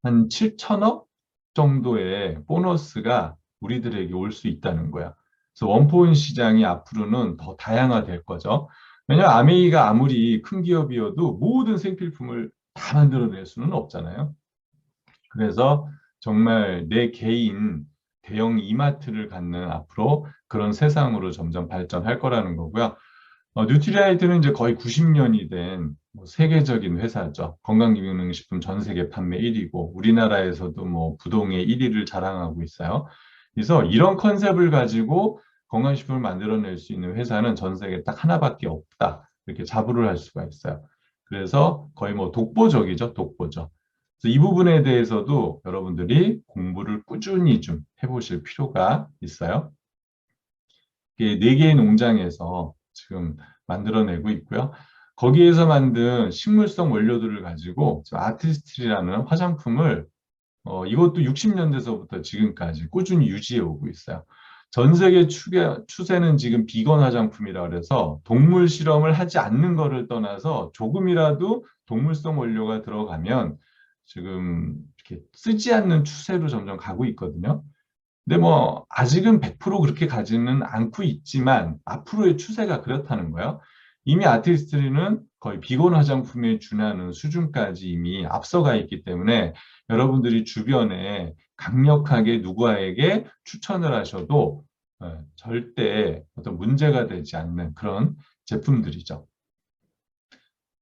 한 7천억 정도의 보너스가 우리들에게 올 수 있다는 거야. 그래서 원포인 시장이 앞으로는 더 다양화될 거죠. 왜냐하면 아메이가 아무리 큰 기업이어도 모든 생필품을 다 만들어낼 수는 없잖아요. 그래서 정말 내 개인 대형 이마트를 갖는 앞으로 그런 세상으로 점점 발전할 거라는 거고요. 뉴트리아이트는 이제 거의 90년이 된뭐 세계적인 회사죠. 건강기능식품 전 세계 판매 1위고 우리나라에서도 뭐 부동의 1위를 자랑하고 있어요. 그래서 이런 컨셉을 가지고 건강식품을 만들어낼 수 있는 회사는 전 세계에 딱 하나밖에 없다. 이렇게 자부를 할 수가 있어요. 그래서 거의 뭐 독보적이죠, 독보적. 그래서 이 부분에 대해서도 여러분들이 공부를 꾸준히 좀 해보실 필요가 있어요. 이게 네 개의 농장에서 지금 만들어내고 있고요. 거기에서 만든 식물성 원료들을 가지고 아티스트리라는 화장품을 이것도 60년대서부터 지금까지 꾸준히 유지해 오고 있어요. 전 세계 추세는 지금 비건 화장품이라 그래서 동물 실험을 하지 않는 거를 떠나서 조금이라도 동물성 원료가 들어가면 지금 이렇게 쓰지 않는 추세로 점점 가고 있거든요. 근데 뭐 아직은 100% 그렇게 가지는 않고 있지만 앞으로의 추세가 그렇다는 거예요. 이미 아티스트리는 거의 비건 화장품에 준하는 수준까지 이미 앞서가 있기 때문에 여러분들이 주변에 강력하게 누구에게 추천을 하셔도 절대 어떤 문제가 되지 않는 그런 제품들이죠.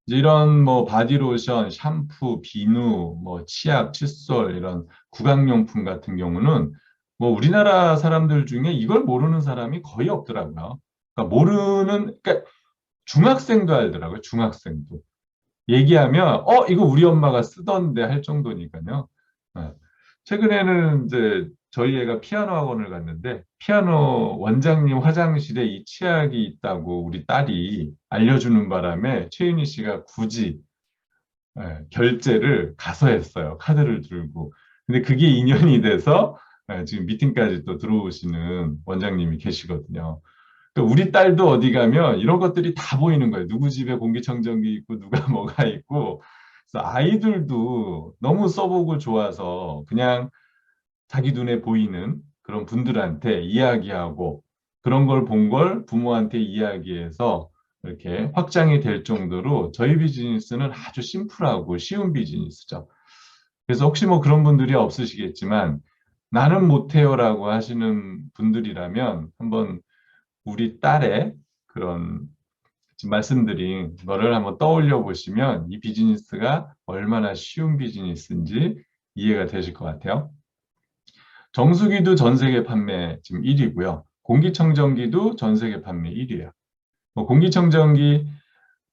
이제 이런 뭐 바디로션, 샴푸, 비누, 뭐 치약, 칫솔 이런 구강용품 같은 경우는 뭐 우리나라 사람들 중에 이걸 모르는 사람이 거의 없더라고요. 그러니까 그러니까 중학생도 알더라고요. 중학생도. 얘기하면 이거 우리 엄마가 쓰던데 할 정도니까요. 네. 최근에는 이제 저희 애가 피아노 학원을 갔는데 피아노 원장님 화장실에 이 치약이 있다고 우리 딸이 알려주는 바람에 최윤희 씨가 굳이 결제를 가서 했어요. 카드를 들고. 근데 그게 인연이 돼서 지금 미팅까지 또 들어오시는 원장님이 계시거든요. 그러니까 우리 딸도 어디 가면 이런 것들이 다 보이는 거예요. 누구 집에 공기청정기 있고 누가 뭐가 있고. 그래서 아이들도 너무 써보고 좋아서 그냥 자기 눈에 보이는 그런 분들한테 이야기하고 그런 걸 본 걸 부모한테 이야기해서 이렇게 확장이 될 정도로 저희 비즈니스는 아주 심플하고 쉬운 비즈니스죠. 그래서 혹시 뭐 그런 분들이 없으시겠지만 나는 못해요라고 하시는 분들이라면 한번 우리 딸의 그런 지금 말씀드린 거를 한번 떠올려 보시면 이 비즈니스가 얼마나 쉬운 비즈니스인지 이해가 되실 것 같아요. 정수기도 전 세계 판매 지금 1위고요. 공기청정기도 전 세계 판매 1위예요. 뭐 공기청정기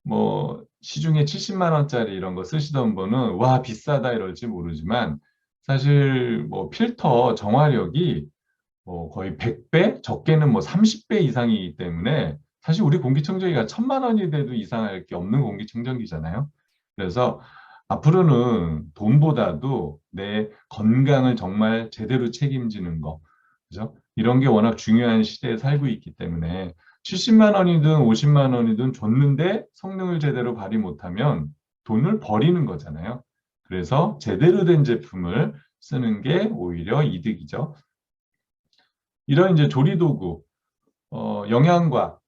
뭐 시중에 70만 원짜리 이런 거 쓰시던 분은 와 비싸다 이럴지 모르지만 사실 뭐 필터 정화력이 뭐 거의 100배, 적게는 뭐 30배 이상이기 때문에 사실 우리 공기청정기가 1000만 원이 돼도 이상할 게 없는 공기청정기잖아요. 그래서 앞으로는 돈보다도 내 건강을 정말 제대로 책임지는 거, 그죠? 이런 게 워낙 중요한 시대에 살고 있기 때문에 70만 원이든 50만 원이든 줬는데 성능을 제대로 발휘 못하면 돈을 버리는 거잖아요. 그래서 제대로 된 제품을 쓰는 게 오히려 이득이죠. 이런 이제 조리도구, 영양과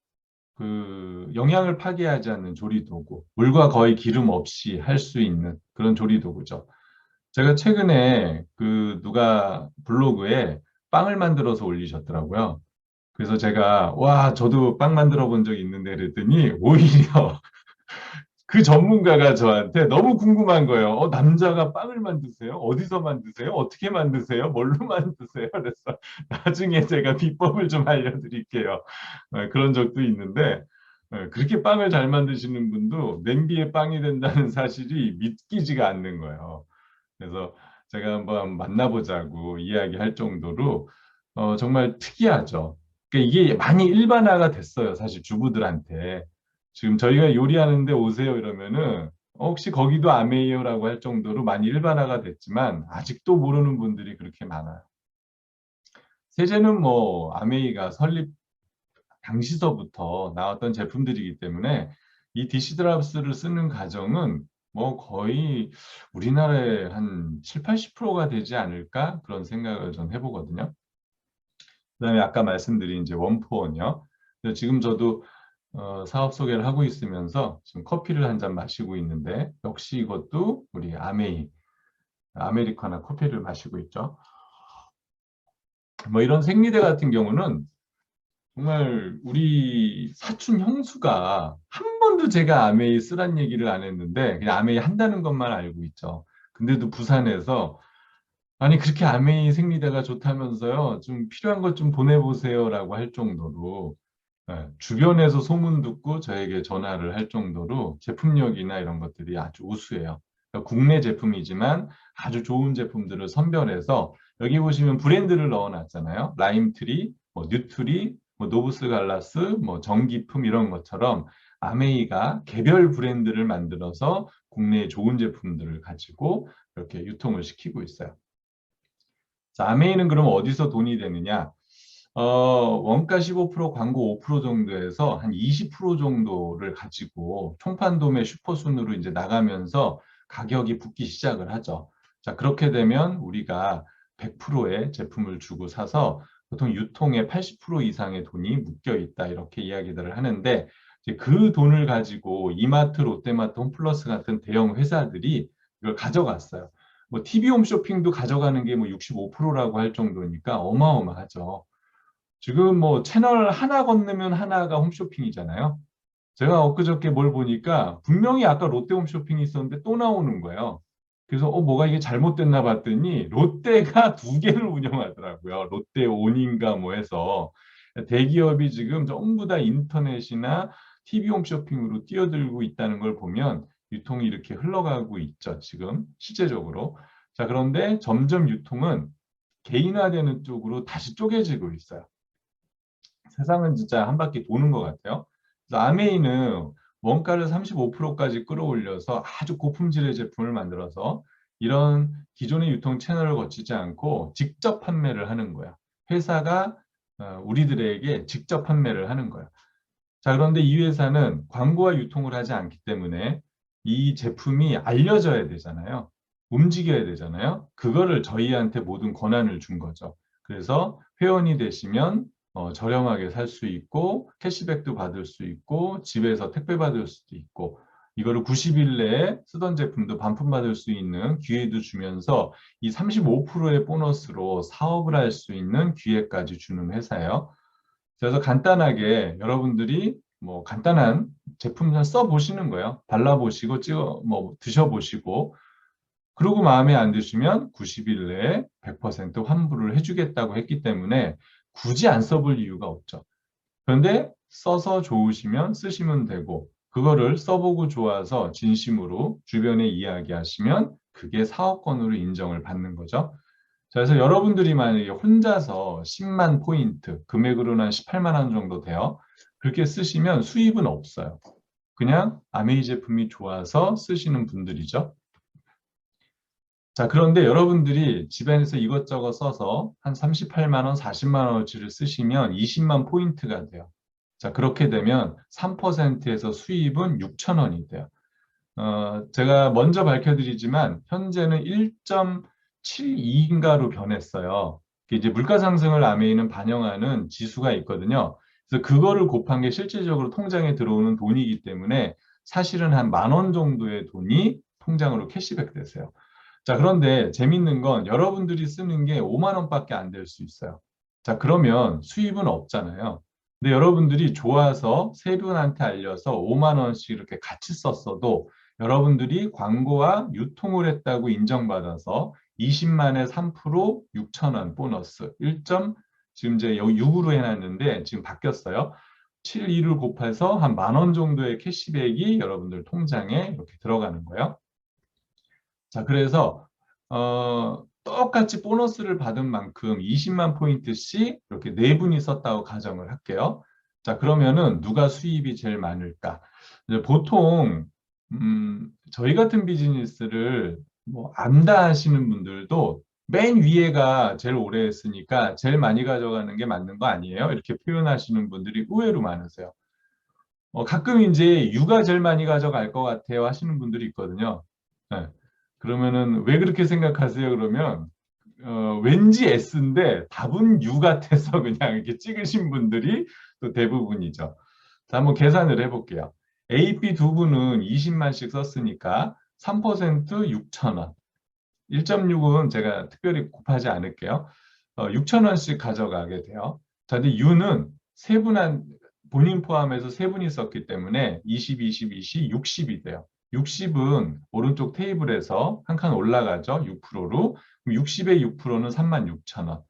영양을 파괴하지 않는 조리도구, 물과 거의 기름 없이 할 수 있는 그런 조리도구죠. 제가 최근에 누가 블로그에 빵을 만들어서 올리셨더라고요. 그래서 제가 와 저도 빵 만들어 본 적이 있는데 그랬더니 오히려 그 전문가가 저한테 너무 궁금한 거예요. 남자가 빵을 만드세요? 어디서 만드세요? 어떻게 만드세요? 뭘로 만드세요? 그래서 나중에 제가 비법을 좀 알려드릴게요. 그런 적도 있는데 그렇게 빵을 잘 만드시는 분도 냄비에 빵이 된다는 사실이 믿기지가 않는 거예요. 그래서 제가 한번 만나보자고 이야기할 정도로 정말 특이하죠. 그러니까 이게 많이 일반화가 됐어요. 사실 주부들한테. 지금 저희가 요리하는데 오세요 이러면은 혹시 거기도 아메이어라고 할 정도로 많이 일반화가 됐지만 아직도 모르는 분들이 그렇게 많아요. 세제는 뭐 아메이가 설립 당시서부터 나왔던 제품들이기 때문에 이 디시드랍스를 쓰는 가정은 뭐 거의 우리나라의 한 7, 80%가 되지 않을까 그런 생각을 전 해보거든요. 그다음에 아까 말씀드린 이제 원포원이요. 지금 저도 사업 소개를 하고 있으면서 지금 커피를 한 잔 마시고 있는데 역시 이것도 우리 아메리카나 커피를 마시고 있죠. 뭐 이런 생리대 같은 경우는 정말 우리 사촌 형수가 한 번도 제가 아메이 쓰란 얘기를 안 했는데 그냥 아메이 한다는 것만 알고 있죠. 근데도 부산에서 아니 그렇게 아메이 생리대가 좋다면서요. 좀 필요한 것 좀 보내보세요라고 할 정도로 주변에서 소문 듣고 저에게 전화를 할 정도로 제품력이나 이런 것들이 아주 우수해요. 그러니까 국내 제품이지만 아주 좋은 제품들을 선별해서 여기 보시면 브랜드를 넣어놨잖아요. 라임트리, 뭐 뉴트리, 뭐 노브스 갈라스, 뭐 전기품 이런 것처럼 아메이가 개별 브랜드를 만들어서 국내에 좋은 제품들을 가지고 이렇게 유통을 시키고 있어요. 자, 아메이는 그럼 어디서 돈이 되느냐? 원가 15%, 광고 5% 정도에서 한 20% 정도를 가지고 총판도매 슈퍼순으로 이제 나가면서 가격이 붙기 시작을 하죠. 자, 그렇게 되면 우리가 100%의 제품을 주고 사서 보통 유통의 80% 이상의 돈이 묶여 있다 이렇게 이야기들을 하는데 이제 그 돈을 가지고 이마트, 롯데마트, 홈플러스 같은 대형 회사들이 이걸 가져갔어요. 뭐 TV 홈쇼핑도 가져가는 게 뭐 65%라고 할 정도니까 어마어마하죠. 지금 뭐 채널 하나 건너면 하나가 홈쇼핑이잖아요. 제가 엊그저께 뭘 보니까 분명히 아까 롯데 홈쇼핑이 있었는데 또 나오는 거예요. 그래서 뭐가 이게 잘못됐나 봤더니 롯데가 두 개를 운영하더라고요. 롯데 온인가 뭐 해서 대기업이 지금 전부 다 인터넷이나 TV 홈쇼핑으로 뛰어들고 있다는 걸 보면 유통이 이렇게 흘러가고 있죠. 지금 실제적으로. 자, 그런데 점점 유통은 개인화되는 쪽으로 다시 쪼개지고 있어요. 세상은 진짜 한 바퀴 도는 것 같아요. 그래서 아메이는 원가를 35%까지 끌어올려서 아주 고품질의 제품을 만들어서 이런 기존의 유통 채널을 거치지 않고 직접 판매를 하는 거야. 회사가 우리들에게 직접 판매를 하는 거야. 자, 그런데 이 회사는 광고와 유통을 하지 않기 때문에 이 제품이 알려져야 되잖아요. 움직여야 되잖아요. 그거를 저희한테 모든 권한을 준 거죠. 그래서 회원이 되시면 저렴하게 살 수 있고 캐시백도 받을 수 있고 집에서 택배 받을 수도 있고 이거를 90일 내에 쓰던 제품도 반품받을 수 있는 기회도 주면서 이 35%의 보너스로 사업을 할 수 있는 기회까지 주는 회사예요. 그래서 간단하게 여러분들이 뭐 간단한 제품 써보시는 거예요. 발라보시고 찍어 뭐 드셔보시고 그리고 마음에 안 드시면 90일 내에 100% 환불을 해주겠다고 했기 때문에 굳이 안 써볼 이유가 없죠. 그런데 써서 좋으시면 쓰시면 되고 그거를 써보고 좋아서 진심으로 주변에 이야기하시면 그게 사업권으로 인정을 받는 거죠. 자, 그래서 여러분들이 만약에 혼자서 10만 포인트, 금액으로는 한 18만 원 정도 돼요. 그렇게 쓰시면 수입은 없어요. 그냥 아메이 제품이 좋아서 쓰시는 분들이죠. 자, 그런데 여러분들이 집안에서 이것저것 써서 한 38만 원, 40만 원어치를 쓰시면 20만 포인트가 돼요. 자, 그렇게 되면 3%에서 수입은 6천 원이 돼요. 제가 먼저 밝혀드리지만 현재는 1.72인가로 변했어요. 이제 물가 상승을 아메이는 반영하는 지수가 있거든요. 그래서 그거를 곱한 게 실질적으로 통장에 들어오는 돈이기 때문에 사실은 한 만 원 정도의 돈이 통장으로 캐시백 되세요. 자, 그런데 재밌는 건 여러분들이 쓰는 게 5만 원밖에 안 될 수 있어요. 자, 그러면 수입은 없잖아요. 근데 여러분들이 좋아서 세 분한테 알려서 5만 원씩 이렇게 같이 썼어도 여러분들이 광고와 유통을 했다고 인정받아서 20만에 3% 6천 원 보너스 1점 지금 이제 여기 6으로 해놨는데 지금 바뀌었어요. 7, 2를 곱해서 한 만 원 정도의 캐시백이 여러분들 통장에 이렇게 들어가는 거예요. 자, 그래서 똑같이 보너스를 받은 만큼 20만 포인트씩 이렇게 네 분이 썼다고 가정을 할게요. 자, 그러면은 누가 수입이 제일 많을까? 이제 보통 저희 같은 비즈니스를 뭐 안다 하시는 분들도 맨 위에가 제일 오래 했으니까 제일 많이 가져가는 게 맞는 거 아니에요? 이렇게 표현하시는 분들이 의외로 많으세요. 가끔 이제 유가 제일 많이 가져갈 것 같아요 하시는 분들이 있거든요. 네. 그러면은 왜 그렇게 생각하세요? 그러면 왠지 S인데 답은 U 같아서 그냥 이렇게 찍으신 분들이 또 대부분이죠. 자, 한번 계산을 해볼게요. A, B 두 분은 20만씩 썼으니까 3% 6천 원. 1.6은 제가 특별히 곱하지 않을게요. 6천 원씩 가져가게 돼요. 자, 근데 U는 세 분한 본인 포함해서 세 분이 썼기 때문에 20, 20, 20, 60이 돼요. 60은 오른쪽 테이블에서 한 칸 올라가죠. 6%로. 그럼 60의 6%는 36,000원.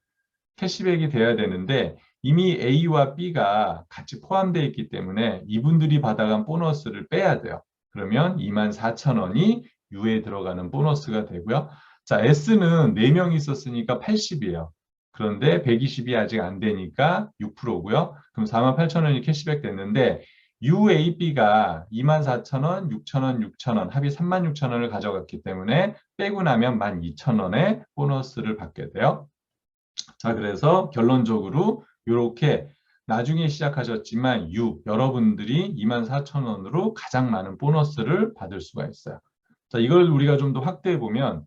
캐시백이 돼야 되는데 이미 A와 B가 같이 포함되어 있기 때문에 이분들이 받아간 보너스를 빼야 돼요. 그러면 24,000원이 U에 들어가는 보너스가 되고요. 자, S는 4명이 있었으니까 80이에요. 그런데 120이 아직 안 되니까 6%고요. 그럼 48,000원이 캐시백 됐는데 UAB가 24,000원, 6,000원, 6,000원 합이 36,000원을 가져갔기 때문에 빼고 나면 12,000원의 보너스를 받게 돼요. 자, 그래서 결론적으로 이렇게 나중에 시작하셨지만 여러분들이 24,000원으로 가장 많은 보너스를 받을 수가 있어요. 자, 이걸 우리가 좀 더 확대해 보면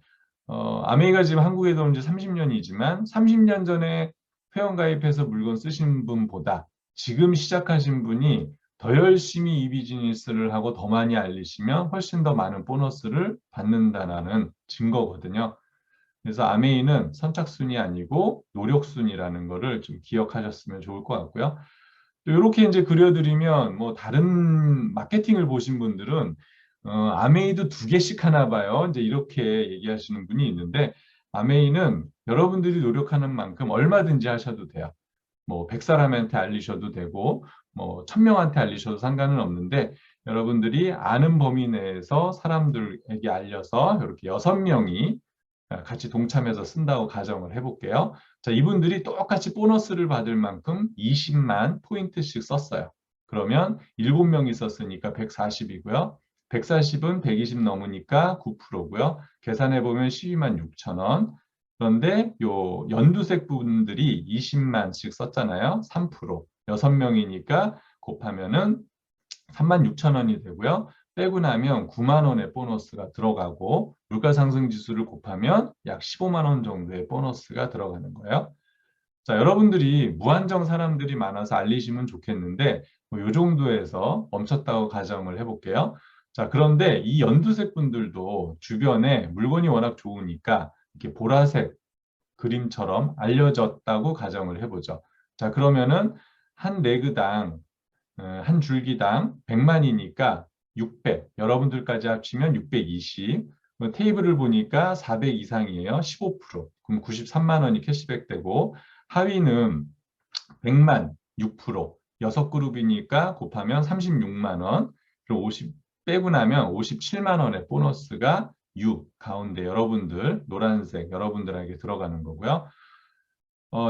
아메이가 지금 한국에 들어온 지 30년이지만 30년 전에 회원가입해서 물건 쓰신 분보다 지금 시작하신 분이 더 열심히 이 비즈니스를 하고 더 많이 알리시면 훨씬 더 많은 보너스를 받는다는 증거거든요. 그래서 아메이는 선착순이 아니고 노력순이라는 거를 좀 기억하셨으면 좋을 것 같고요. 또 이렇게 이제 그려드리면 뭐 다른 마케팅을 보신 분들은 아메이도 2개씩 하나 봐요. 이제 이렇게 얘기하시는 분이 있는데 아메이는 여러분들이 노력하는 만큼 얼마든지 하셔도 돼요. 뭐 100사람한테 알리셔도 되고 뭐 1000명한테 알리셔도 상관은 없는데 여러분들이 아는 범위 내에서 사람들에게 알려서 이렇게 6명이 같이 동참해서 쓴다고 가정을 해볼게요. 자, 이분들이 똑같이 보너스를 받을 만큼 20만 포인트씩 썼어요. 그러면 7명이 썼으니까 140이고요. 140은 120 넘으니까 9%고요. 계산해보면 12만 6천 원. 그런데 요 연두색 분들이 20만씩 썼잖아요. 3%. 6명이니까 곱하면은 36,000원이 되고요. 빼고 나면 9만 원의 보너스가 들어가고 물가 상승 지수를 곱하면 약 15만 원 정도의 보너스가 들어가는 거예요. 자, 여러분들이 무한정 사람들이 많아서 알리시면 좋겠는데 뭐요 정도에서 멈췄다고 가정을 해볼게요. 자, 그런데 이 연두색 분들도 주변에 물건이 워낙 좋으니까 이렇게 보라색 그림처럼 알려졌다고 가정을 해보죠. 자, 그러면은 한 레그당 한 줄기당 100만이니까 600, 여러분들까지 합치면 620. 테이블을 보니까 400 이상이에요. 15%. 그럼 93만 원이 캐시백 되고, 하위는 100만 6%, 6그룹이니까 곱하면 36만 원, 그리고 50 빼고 나면 57만 원의 보너스가 6 가운데 여러분들, 노란색 여러분들에게 들어가는 거고요.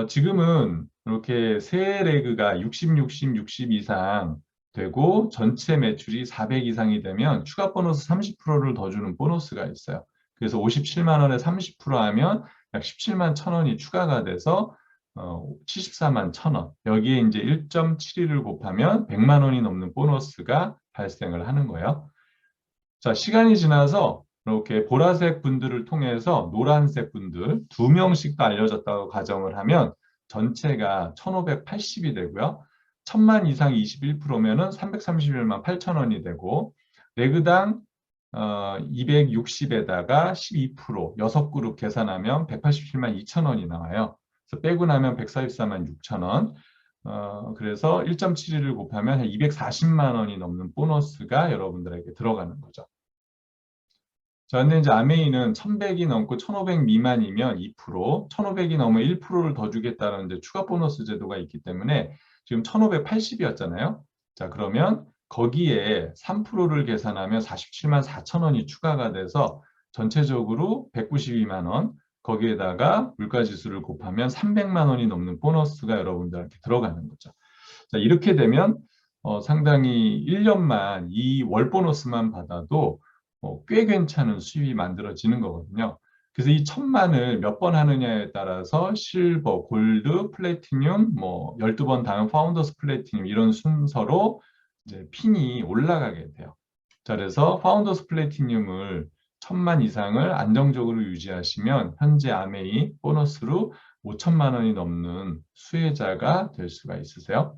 지금은 이렇게 세 레그가 60, 60, 60 이상 되고 전체 매출이 400 이상이 되면 추가 보너스 30%를 더 주는 보너스가 있어요. 그래서 57만 원에 30% 하면 약 17만 1,000원이 추가가 돼서 74만 1,000원. 여기에 이제 1.72를 곱하면 100만 원이 넘는 보너스가 발생을 하는 거예요. 자, 시간이 지나서 이렇게 보라색 분들을 통해서 노란색 분들 2명씩 도 알려졌다고 가정을 하면 전체가 1,580이 되고요. 1,000만 이상 21%면은 331만 8천 원이 되고 레그당 260에다가 12% 6그룹 계산하면 187만 2천 원이 나와요. 그래서 빼고 나면 144만 6천 원. 그래서 1.71을 곱하면 한 240만 원이 넘는 보너스가 여러분들에게 들어가는 거죠. 자, 근데 이제 아메이는 1100이 넘고 1500 미만이면 2%, 1500이 넘으면 1%를 더 주겠다는 이제 추가 보너스 제도가 있기 때문에 지금 1580이었잖아요. 자, 그러면 거기에 3%를 계산하면 47만 4천 원이 추가가 돼서 전체적으로 192만 원, 거기에다가 물가지수를 곱하면 300만 원이 넘는 보너스가 여러분들한테 들어가는 거죠. 자, 이렇게 되면 상당히 1년만 이 월 보너스만 받아도 꽤 괜찮은 수입이 만들어지는 거거든요. 그래서 이 1,000만을 몇 번 하느냐에 따라서 실버, 골드, 플래티늄, 뭐 12번 다음 파운더스 플래티늄 이런 순서로 이제 핀이 올라가게 돼요. 자, 그래서 파운더스 플래티늄을 1,000만 이상을 안정적으로 유지하시면 현재 아메이 보너스로 5천만 원이 넘는 수혜자가 될 수가 있으세요.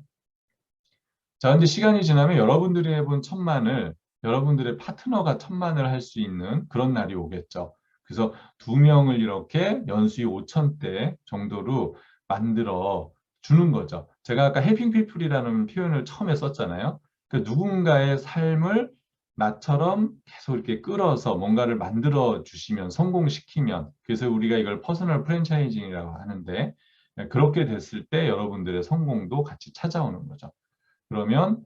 자, 근데 시간이 지나면 여러분들이 해본 1,000만을 여러분들의 파트너가 1,000만을 할 수 있는 그런 날이 오겠죠. 그래서 2명을 이렇게 연수익 5천대 정도로 만들어 주는 거죠. 제가 아까 해핑 피플이라는 표현을 처음에 썼잖아요. 그 누군가의 삶을 나처럼 계속 이렇게 끌어서 뭔가를 만들어 주시면 성공시키면 그래서 우리가 이걸 퍼스널 프랜차이징이라고 하는데 그렇게 됐을 때 여러분들의 성공도 같이 찾아오는 거죠. 그러면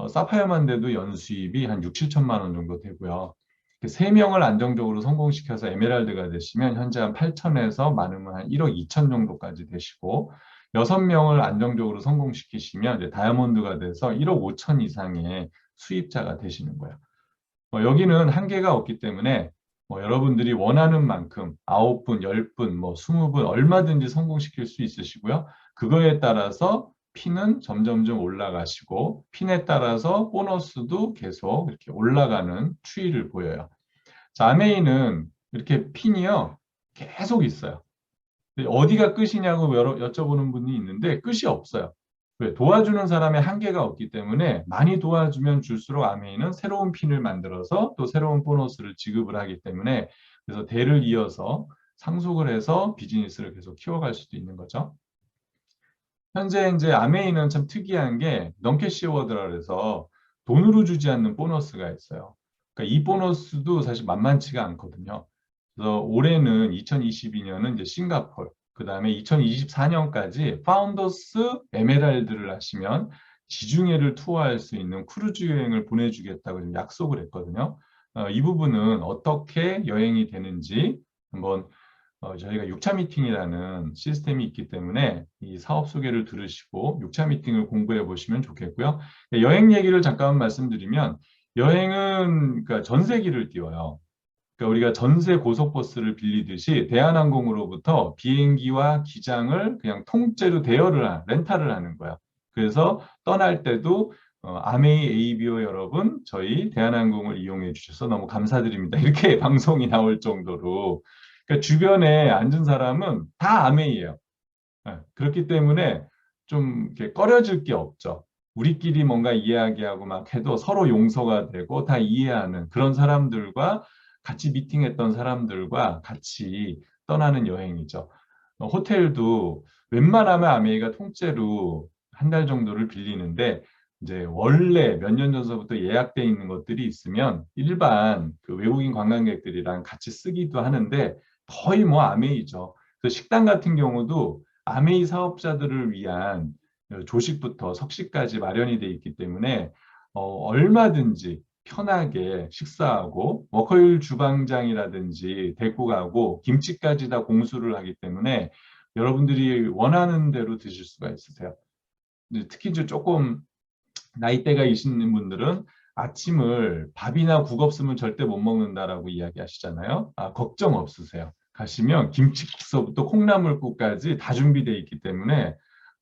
사파이어만 돼도 연수입이 한 6, 7천만 원 정도 되고요. 3명을 안정적으로 성공시켜서 에메랄드가 되시면 현재 한 8천에서 많으면 한 1억 2천 정도까지 되시고 6명을 안정적으로 성공시키시면 이제 다이아몬드가 돼서 1억 5천 이상의 수입자가 되시는 거예요. 여기는 한계가 없기 때문에 여러분들이 원하는 만큼 9분, 10분, 20분 얼마든지 성공시킬 수 있으시고요. 그거에 따라서 핀은 점점점 올라가시고 핀에 따라서 보너스도 계속 이렇게 올라가는 추이를 보여요. 자, 아메이는 이렇게 핀이요. 계속 있어요. 어디가 끝이냐고 여쭤보는 분이 있는데 끝이 없어요. 왜? 도와주는 사람의 한계가 없기 때문에 많이 도와주면 줄수록 아메이는 새로운 핀을 만들어서 또 새로운 보너스를 지급을 하기 때문에 그래서 대를 이어서 상속을 해서 비즈니스를 계속 키워갈 수도 있는 거죠. 현재 이제 아메이는 참 특이한 게 넌캐시 어워드라 그래서 돈으로 주지 않는 보너스가 있어요. 그러니까 이 보너스도 사실 만만치가 않거든요. 그래서 올해는 2022년은 이제 싱가포르, 그 다음에 2024년까지 파운더스 에메랄드를 하시면 지중해를 투어할 수 있는 크루즈 여행을 보내주겠다고 좀 약속을 했거든요. 이 부분은 어떻게 여행이 되는지 한번 저희가 6차 미팅이라는 시스템이 있기 때문에 이 사업 소개를 들으시고 6차 미팅을 공부해 보시면 좋겠고요. 여행 얘기를 잠깐 말씀드리면 여행은 그러니까 전세기를 띄워요. 그러니까 우리가 전세 고속버스를 빌리듯이 대한항공으로부터 비행기와 기장을 그냥 통째로 렌탈을 하는 거야. 그래서 떠날 때도 아메이 ABO 여러분 저희 대한항공을 이용해 주셔서 너무 감사드립니다. 이렇게 방송이 나올 정도로 그러니까 주변에 앉은 사람은 다 아메이예요. 그렇기 때문에 좀 이렇게 꺼려질 게 없죠. 우리끼리 뭔가 이야기하고 막 해도 서로 용서가 되고 다 이해하는 그런 사람들과 같이 미팅했던 사람들과 같이 떠나는 여행이죠. 호텔도 웬만하면 아메이가 통째로 한 달 정도를 빌리는데 이제 원래 몇 년 전서부터 예약돼 있는 것들이 있으면 일반 그 외국인 관광객들이랑 같이 쓰기도 하는데 거의 뭐 아메이죠. 그래서 식당 같은 경우도 아메이 사업자들을 위한 조식부터 석식까지 마련이 돼 있기 때문에 얼마든지 편하게 식사하고 워커힐 주방장이라든지 데리고 가고 김치까지 다 공수를 하기 때문에 여러분들이 원하는 대로 드실 수가 있으세요. 특히 이제 조금 나이대가 있는 분들은 아침을 밥이나 국 없으면 절대 못 먹는다라고 이야기하시잖아요. 걱정 없으세요. 가시면 김치국서부터 콩나물국까지 다 준비되어 있기 때문에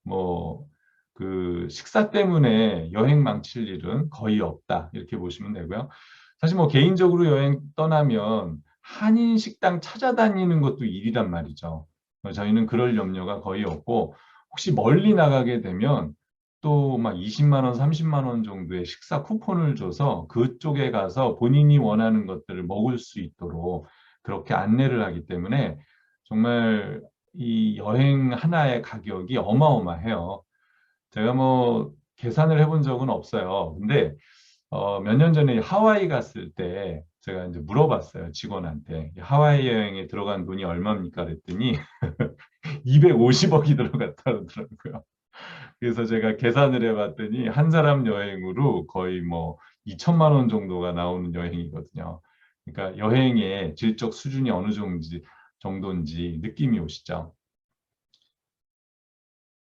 뭐 그 식사 때문에 여행 망칠 일은 거의 없다 이렇게 보시면 되고요. 사실 뭐 개인적으로 여행 떠나면 한인 식당 찾아다니는 것도 일이란 말이죠. 저희는 그럴 염려가 거의 없고 혹시 멀리 나가게 되면 또 막 20만 원, 30만 원 정도의 식사 쿠폰을 줘서 그쪽에 가서 본인이 원하는 것들을 먹을 수 있도록 그렇게 안내를 하기 때문에 정말 이 여행 하나의 가격이 어마어마해요. 제가 뭐 계산을 해본 적은 없어요. 근데 몇 년 전에 하와이 갔을 때 제가 이제 물어봤어요. 직원한테. 하와이 여행에 들어간 돈이 얼마입니까? 그랬더니 250억이 들어갔다 그러더라고요. 그래서 제가 계산을 해봤더니 한 사람 여행으로 거의 뭐 2천만 원 정도가 나오는 여행이거든요. 그러니까 여행의 질적 수준이 어느 정도인지 느낌이 오시죠.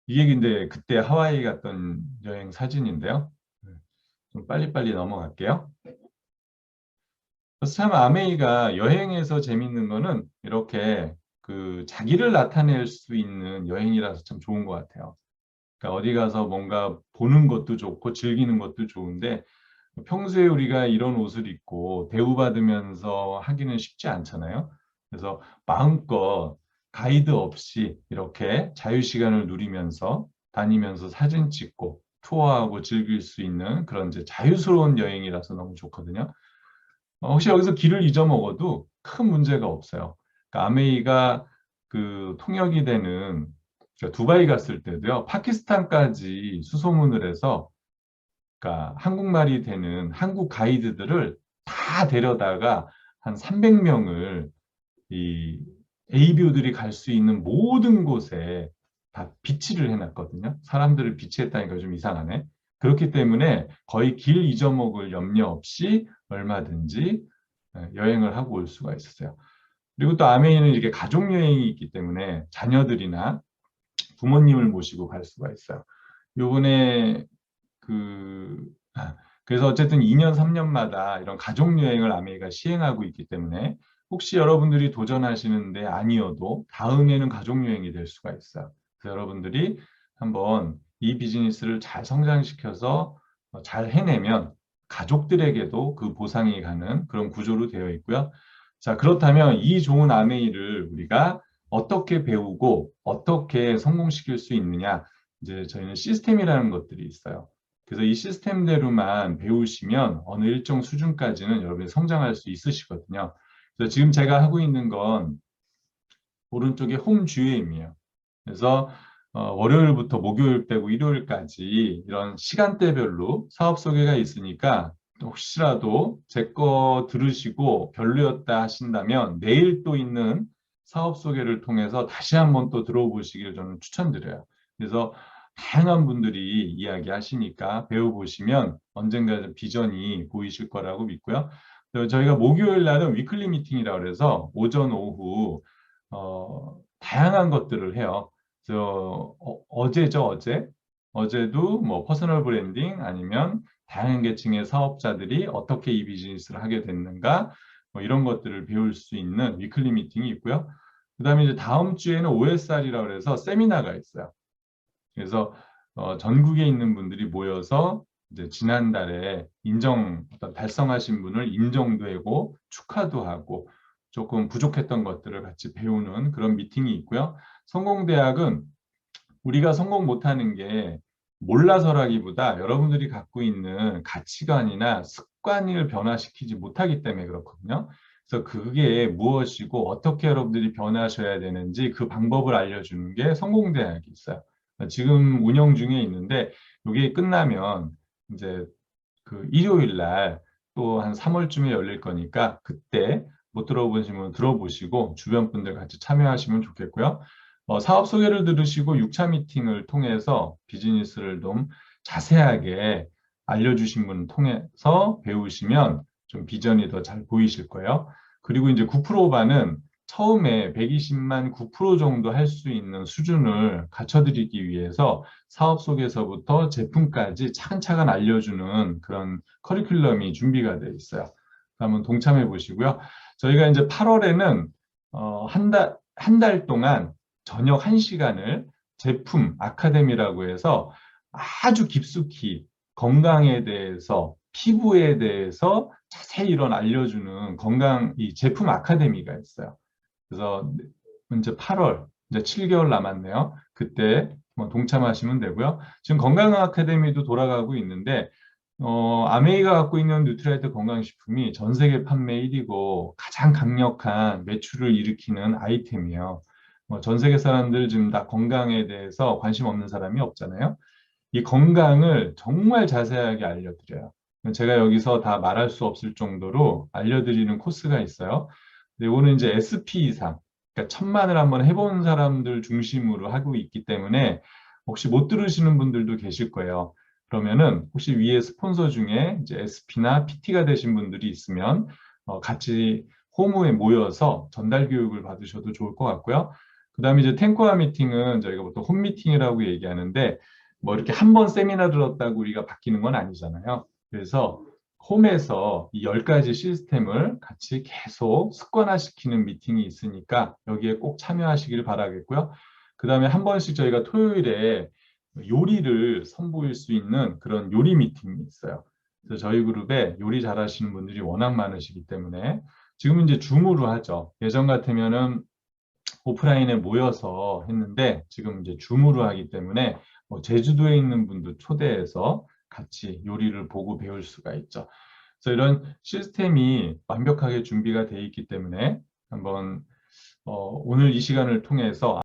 이게 근데 그때 하와이 갔던 여행 사진인데요. 좀 빨리빨리 넘어갈게요. 그래서 참 아메이가 여행에서 재밌는 거는 이렇게 그 자기를 나타낼 수 있는 여행이라서 참 좋은 것 같아요. 그러니까 어디 가서 뭔가 보는 것도 좋고 즐기는 것도 좋은데 평소에 우리가 이런 옷을 입고 대우받으면서 하기는 쉽지 않잖아요. 그래서 마음껏 가이드 없이 이렇게 자유시간을 누리면서 다니면서 사진 찍고 투어하고 즐길 수 있는 그런 이제 자유스러운 여행이라서 너무 좋거든요. 혹시 여기서 길을 잊어먹어도 큰 문제가 없어요. 그러니까 아메이가 그 통역이 되는 그러니까 두바이 갔을 때도요. 파키스탄까지 수소문을 해서 그러니까 한국말이 되는 한국 가이드들을 다 데려다가 한 300명을 이 A뷰들이 갈 수 있는 모든 곳에 다 비치를 해놨거든요. 사람들을 비치했다니까 좀 이상하네. 그렇기 때문에 거의 길 잊어먹을 염려 없이 얼마든지 여행을 하고 올 수가 있었어요. 그리고 또 아메이는 이렇게 가족 여행이 있기 때문에 자녀들이나 부모님을 모시고 갈 수가 있어요. 요번에 그 그래서 어쨌든 2년, 3년마다 이런 가족 여행을 아메이가 시행하고 있기 때문에 혹시 여러분들이 도전하시는데 아니어도 다음에는 가족 여행이 될 수가 있어요. 그래서 여러분들이 한번 이 비즈니스를 잘 성장시켜서 잘 해내면 가족들에게도 그 보상이 가는 그런 구조로 되어 있고요. 자, 그렇다면 이 좋은 아메이를 우리가 어떻게 배우고 어떻게 성공시킬 수 있느냐? 이제 저희는 시스템이라는 것들이 있어요. 그래서 이 시스템대로만 배우시면 어느 일정 수준까지는 여러분이 성장할 수 있으시거든요. 그래서 지금 제가 하고 있는 건 오른쪽에 홈 GM이에요. 그래서 월요일부터 목요일 빼고 일요일까지 이런 시간대별로 사업 소개가 있으니까 혹시라도 제 거 들으시고 별로였다 하신다면 내일 또 있는 사업 소개를 통해서 다시 한번 또 들어보시기를 저는 추천드려요. 그래서 다양한 분들이 이야기하시니까 배워보시면 언젠가 비전이 보이실 거라고 믿고요. 저희가 목요일 날은 위클리 미팅이라고 해서 오전 오후 다양한 것들을 해요. 어제죠, 어제. 어제도 뭐 퍼스널 브랜딩 아니면 다양한 계층의 사업자들이 어떻게 이 비즈니스를 하게 됐는가 뭐 이런 것들을 배울 수 있는 위클리 미팅이 있고요. 그다음에 이제 다음 주에는 OSR이라고 해서 세미나가 있어요. 그래서 전국에 있는 분들이 모여서 이제 지난달에 어떤 달성하신 분을 인정도 하고 축하도 하고 조금 부족했던 것들을 같이 배우는 그런 미팅이 있고요. 성공대학은 우리가 성공 못하는 게 몰라서라기보다 여러분들이 갖고 있는 가치관이나 습관을 변화시키지 못하기 때문에 그렇거든요. 그래서 그게 무엇이고 어떻게 여러분들이 변하셔야 되는지 그 방법을 알려주는 게 성공대학이 있어요. 지금 운영 중에 있는데 이게 끝나면 이제 그 일요일 날 또 한 3월쯤에 열릴 거니까 그때 못 들어보시면 들어보시고 주변 분들 같이 참여하시면 좋겠고요. 사업 소개를 들으시고 6차 미팅을 통해서 비즈니스를 좀 자세하게 알려주신 분 통해서 배우시면 좀 비전이 더 잘 보이실 거예요. 그리고 이제 9%반은 처음에 120만 9% 정도 할 수 있는 수준을 갖춰드리기 위해서 사업 속에서부터 제품까지 차근차근 알려주는 그런 커리큘럼이 준비가 되어 있어요. 한번 동참해 보시고요. 저희가 이제 8월에는 한 달 동안 저녁 1시간을 제품 아카데미라고 해서 아주 깊숙이 건강에 대해서 피부에 대해서 자세히 이런 알려주는 건강 이 제품 아카데미가 있어요. 그래서 이제 8월 이제 7개월 남았네요. 그때 뭐 동참하시면 되고요. 지금 건강 아카데미도 돌아가고 있는데 아메이가 갖고 있는 뉴트라이트 건강식품이 전 세계 판매 1위고 가장 강력한 매출을 일으키는 아이템이에요. 전 세계 사람들 지금 다 건강에 대해서 관심 없는 사람이 없잖아요. 이 건강을 정말 자세하게 알려드려요. 제가 여기서 다 말할 수 없을 정도로 알려드리는 코스가 있어요. 근데 이거는 이제 SP 이상, 그러니까 1000만을 한번 해본 사람들 중심으로 하고 있기 때문에 혹시 못 들으시는 분들도 계실 거예요. 그러면은 혹시 위에 스폰서 중에 이제 SP나 PT가 되신 분들이 있으면 같이 호무에 모여서 전달 교육을 받으셔도 좋을 것 같고요. 그 다음에 이제 탱코아 미팅은 저희가 보통 홈 미팅이라고 얘기하는데 뭐 이렇게 한 번 세미나 들었다고 우리가 바뀌는 건 아니잖아요. 그래서 홈에서 이 10가지 시스템을 같이 계속 습관화시키는 미팅이 있으니까 여기에 꼭 참여하시길 바라겠고요. 그 다음에 한 번씩 저희가 토요일에 요리를 선보일 수 있는 그런 요리 미팅이 있어요. 그래서 저희 그룹에 요리 잘하시는 분들이 워낙 많으시기 때문에 지금 이제 줌으로 하죠. 예전 같으면은 오프라인에 모여서 했는데 지금 이제 줌으로 하기 때문에 제주도에 있는 분도 초대해서 같이 요리를 보고 배울 수가 있죠. 그래서 이런 시스템이 완벽하게 준비가 되어 있기 때문에 한번 오늘 이 시간을 통해서